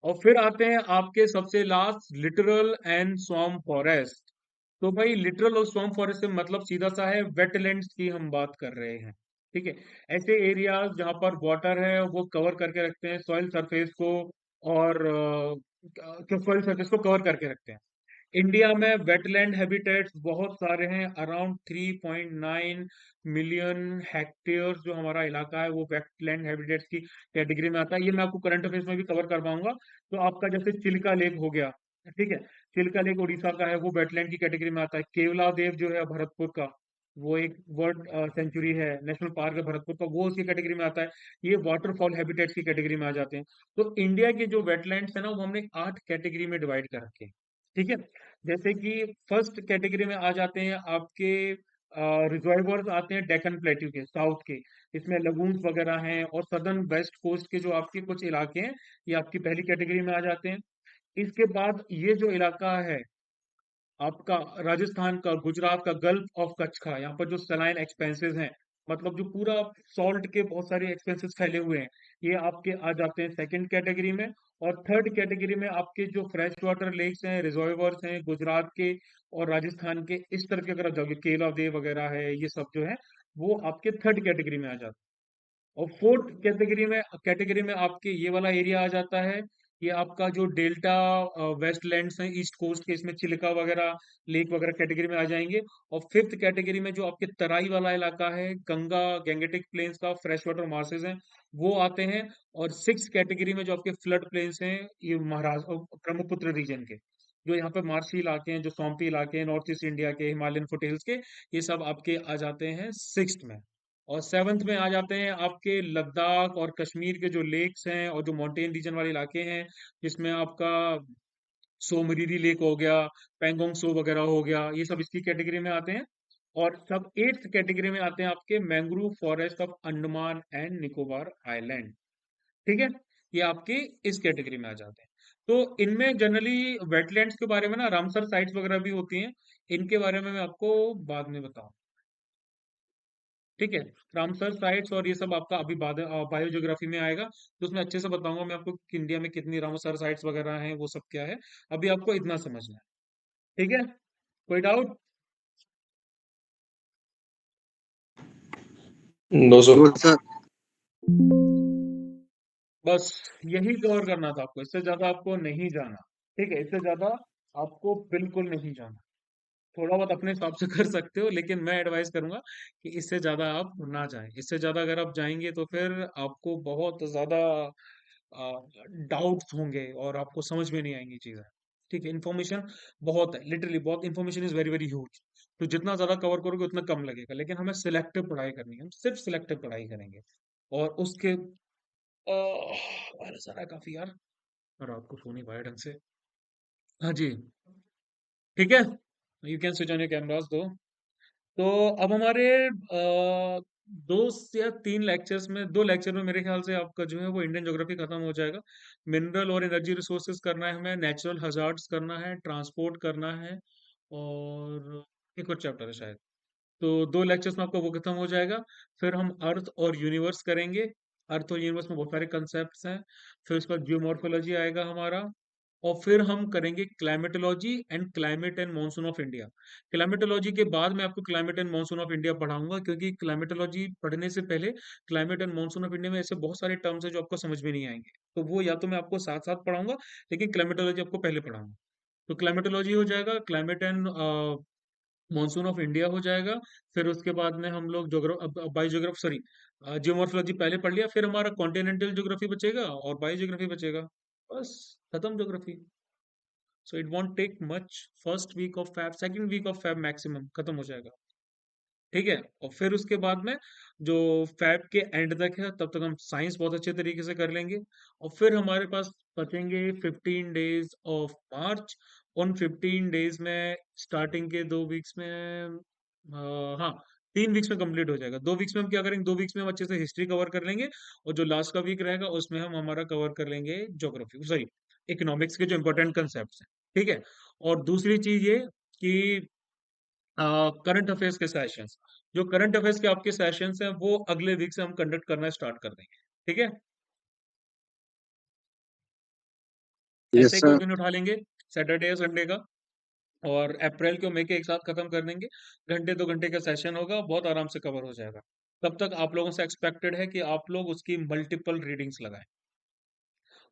और फिर आते हैं आपके सबसे last, literal and swamp forest. तो भाई लिटरल और स्वॉम्प फॉरेस्ट से मतलब सीधा सा है, वेटलैंड्स की हम बात कर रहे हैं, ठीक है। ऐसे एरियाज जहां पर वाटर है वो कवर करके रखते हैं सॉइल सरफेस को, और सॉइल सरफेस को कवर करके रखते हैं। इंडिया में वेटलैंड हैबिटेट्स बहुत सारे हैं, अराउंड 3.9 मिलियन हेक्टेयर जो हमारा इलाका है, वो वेटलैंड हैबिटेट्स की कैटेगरी में आता है। ये मैं आपको करंट अफेयर्स में भी कवर कर पाऊंगा। तो आपका जैसे चिल्का लेक हो गया, ठीक है, चिल्का लेक उड़ीसा का है, वो वेटलैंड की कैटेगरी में आता है। केवला देव जो है भरतपुर का, वो एक वर्ल्ड सेंचुरी है, नेशनल पार्क है भरतपुर का, वो उसी कैटेगरी में आता है। ये वाटरफॉल हैबिटेट्स की कैटेगरी में आ जाते हैं। तो इंडिया के जो वेटलैंड्स है ना, वो हमने 8 कैटेगरी में डिवाइड कर रखे हैं, ठीक है। जैसे कि फर्स्ट कैटेगरी में आ जाते हैं आपके रिजर्वायर्स आते हैं डेक्कन प्लेट्यू के साउथ के, इसमें लगून्स वगैरह हैं। और सदर्न वेस्ट कोस्ट के जो आपके कुछ इलाके हैं, ये आपकी पहली कैटेगरी में आ जाते हैं। इसके बाद ये जो इलाका है आपका राजस्थान का, गुजरात का, गल्फ ऑफ कच्छ का, यहाँ पर जो सलाइन एक्सपेंसेस हैं, मतलब जो पूरा सॉल्ट के बहुत सारे एक्सपेंसेस फैले हुए हैं, ये आपके आ जाते हैं सेकंड कैटेगरी में। और थर्ड कैटेगरी में आपके जो फ्रेश वाटर लेक्स हैं, रिजर्वायर्स हैं, गुजरात के और राजस्थान के, इस तरफ की अगर आप जाओगे, केला देव वगैरह है, ये सब जो है वो आपके थर्ड कैटेगरी में आ जाते हैं। और फोर्थ कैटेगरी में आपके ये वाला एरिया आ जाता है। ये आपका जो डेल्टा वेस्टलैंड्स हैं ईस्ट कोस्ट के, इसमें चिलिका वगैरह, लेक वगैरह कैटेगरी में आ जाएंगे। और फिफ्थ कैटेगरी में जो आपके तराई वाला इलाका है, गंगा गैंगेटिक प्लेन्स का, फ्रेश वाटर मार्सेस हैं, वो आते हैं। और सिक्स कैटेगरी में जो आपके फ्लड प्लेन्स हैं, ये महाराष्ट्र ब्रह्मपुत्र रीजन के, जो यहाँ पे मार्शी इलाके हैं, जो सौंपी इलाके हैं, नॉर्थ ईस्ट इंडिया के, हिमालयन फुटहिल्स के, ये सब आपके आ जाते हैं 6th में। और 7th में आ जाते हैं आपके लद्दाख और कश्मीर के जो लेक्स हैं और जो माउंटेन रीजन वाले इलाके हैं, जिसमें आपका सोमरीरी लेक हो गया, पेंगोंग सो वगैरह हो गया, ये सब इसकी कैटेगरी में आते हैं। और सब 8th कैटेगरी में आते हैं आपके mangrove forest of Andaman and Nicobar island. ठीक है, ये आपके इस कैटेगरी में आ जाते हैं। तो इनमें जनरली वेटलैंड्स के बारे में ना रामसर साइट्स वगैरह भी होती हैं, इनके बारे में मैं आपको बाद में बताऊं। ठीक है, रामसर साइट्स और ये सब आपका अभी बायोज्योग्राफी में आएगा, तो उसमें अच्छे से बताऊंगा मैं आपको कि इंडिया में कितनी रामसर साइट्स वगैरह हैं, वो सब क्या है। अभी आपको इतना समझना है। ठीक है, कोई doubt? No, sir. No, sir. बस यही कवर करना था आपको, इससे ज्यादा आपको नहीं जाना। ठीक है, इससे ज्यादा आपको बिल्कुल नहीं जाना। थोड़ा बहुत अपने हिसाब से कर सकते हो, लेकिन मैं एडवाइस करूंगा कि इससे ज्यादा आप ना जाएं। इससे ज्यादा अगर आप जाएंगे तो फिर आपको बहुत ज्यादा डाउट्स होंगे और आपको समझ में नहीं आएंगी चीजें। ठीक है, इन्फॉर्मेशन बहुत है, लिटरली बहुत information is very very huge. तो जितना ज्यादा कवर करोगे उतना कम लगेगा, लेकिन हमें सिलेक्टिव पढ़ाई करनी है, हम सिर्फ सिलेक्टिव पढ़ाई करेंगे। और उसके अरे सर काफी यार, रात को सो नहीं पाया ढंग से। हाँ जी, ठीक है, you can switch on your cameras दो। तो अब हमारे 2 या 3 लेक्चर्स में, 2 लेक्चर में मेरे ख्याल से आपका जो है वो इंडियन ज्योग्राफी खत्म हो जाएगा। मिनरल और एनर्जी रिसोर्सेज करना है हमें, नेचुरल हजार्ड्स करना है, ट्रांसपोर्ट करना है, और एक और चैप्टर है शायद। तो 2 लेक्चर्स में आपका वो खत्म हो जाएगा। फिर हम अर्थ और यूनिवर्स करेंगे। अर्थ और यूनिवर्स में बहुत सारे कंसेप्ट्स हैं। फिर उसके बाद जियोमॉर्फोलॉजी आएगा हमारा। और फिर हम करेंगे climatology and climate and monsoon of India. Climatology के बाद मैं आपको climate and monsoon of India पढ़ाऊंगा, क्योंकि क्लाइमेटोलॉजी पढ़ने से पहले climate and monsoon of India में ऐसे बहुत सारे टर्म्स हैं जो आपको समझ में नहीं आएंगे, तो वो या तो मैं आपको साथ साथ पढ़ाऊंगा, लेकिन क्लाइमेटोलॉजी आपको पहले पढ़ाऊंगा। तो क्लाइमेटोलॉजी हो जाएगा, climate and monsoon of India हो जाएगा। फिर उसके बाद में हम लोग बायोजियोग्राफी, सॉरी, जियोमॉर्फोलॉजी पहले पढ़ लिया, फिर हमारा कॉन्टिनेंटल ज्योग्राफी बचेगा और बायोजियोग्राफी बचेगा। बस खत्म geography. So it won't take much, first week of Feb, second week of Feb maximum खत्म हो जाएगा। ठीक है, और फिर उसके बाद में जो फैब के एंड तक है, तब तक हम साइंस बहुत अच्छे तरीके से कर लेंगे। और फिर हमारे पास बचेंगे 15 डेज ऑफ मार्च। उन 15 डेज में स्टार्टिंग के 2 वीक्स में, हाँ, 3 वीक्स में कंप्लीट हो जाएगा। 2 वीक्स में हम क्या करेंगे, 2 वीक्स में हम अच्छे से हिस्ट्री कवर कर लेंगे, और जो लास्ट का वीक रहेगा उसमें हम हमारा कवर कर लेंगे ज्योग्राफी, सॉरी, इकोनॉमिक्स के जो इंपॉर्टेंट कंसेप्ट हैं। ठीक है, और दूसरी चीज ये कि करंट अफेयर्स के सेशंस, जो करंट अफेयर्स के आपके सेशंस हैं वो अगले वीक से हम कंडक्ट करना स्टार्ट कर देंगे। ठीक है, Yes, ऐसे ही कोई sir. दिन उठा लेंगे, सैटरडे या संडे का, और अप्रैल के और मई के एक साथ खत्म कर देंगे। घंटे 2 घंटे का सेशन होगा, बहुत आराम से कवर हो जाएगा। तब तक आप लोगों से एक्सपेक्टेड है कि आप लोग उसकी मल्टीपल रीडिंग्स लगाएं,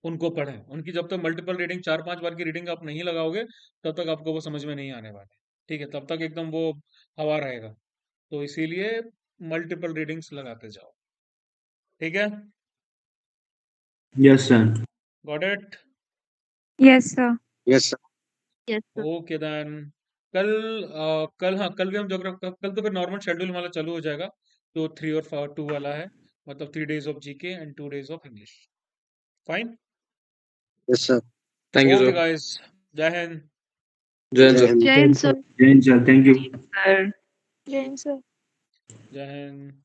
उनको पढ़ें। उनकी जब तक मल्टीपल रीडिंग, 4-5 बार की रीडिंग आप नहीं लगाओगे, तब तक आपको वो समझ में नहीं आने वाले। ठीक है, तब तक एकदम वो हवा रहेगा। तो इसीलिए मल्टीपल रीडिंग्स लगाते जाओ। ठीक है, Yes, sir. Got it? Yes, sir. Yes, sir. Yes, sir. Okay then. कल हाँ, कल भी हम ज्योग्राफी, कल तो फिर नॉर्मल शेड्यूल वाला चालू हो जाएगा, तो 3 और 2 वाला है, मतलब 3 days of GK and 2 days of English. Fine. Yes, sir. Thank you, okay sir. Guys, जय Hind. Jai Hind, Jai sir. Hind. Jain, sir. Jai Hind, sir. Thank you. Sir. Jain, sir. जय हिंद।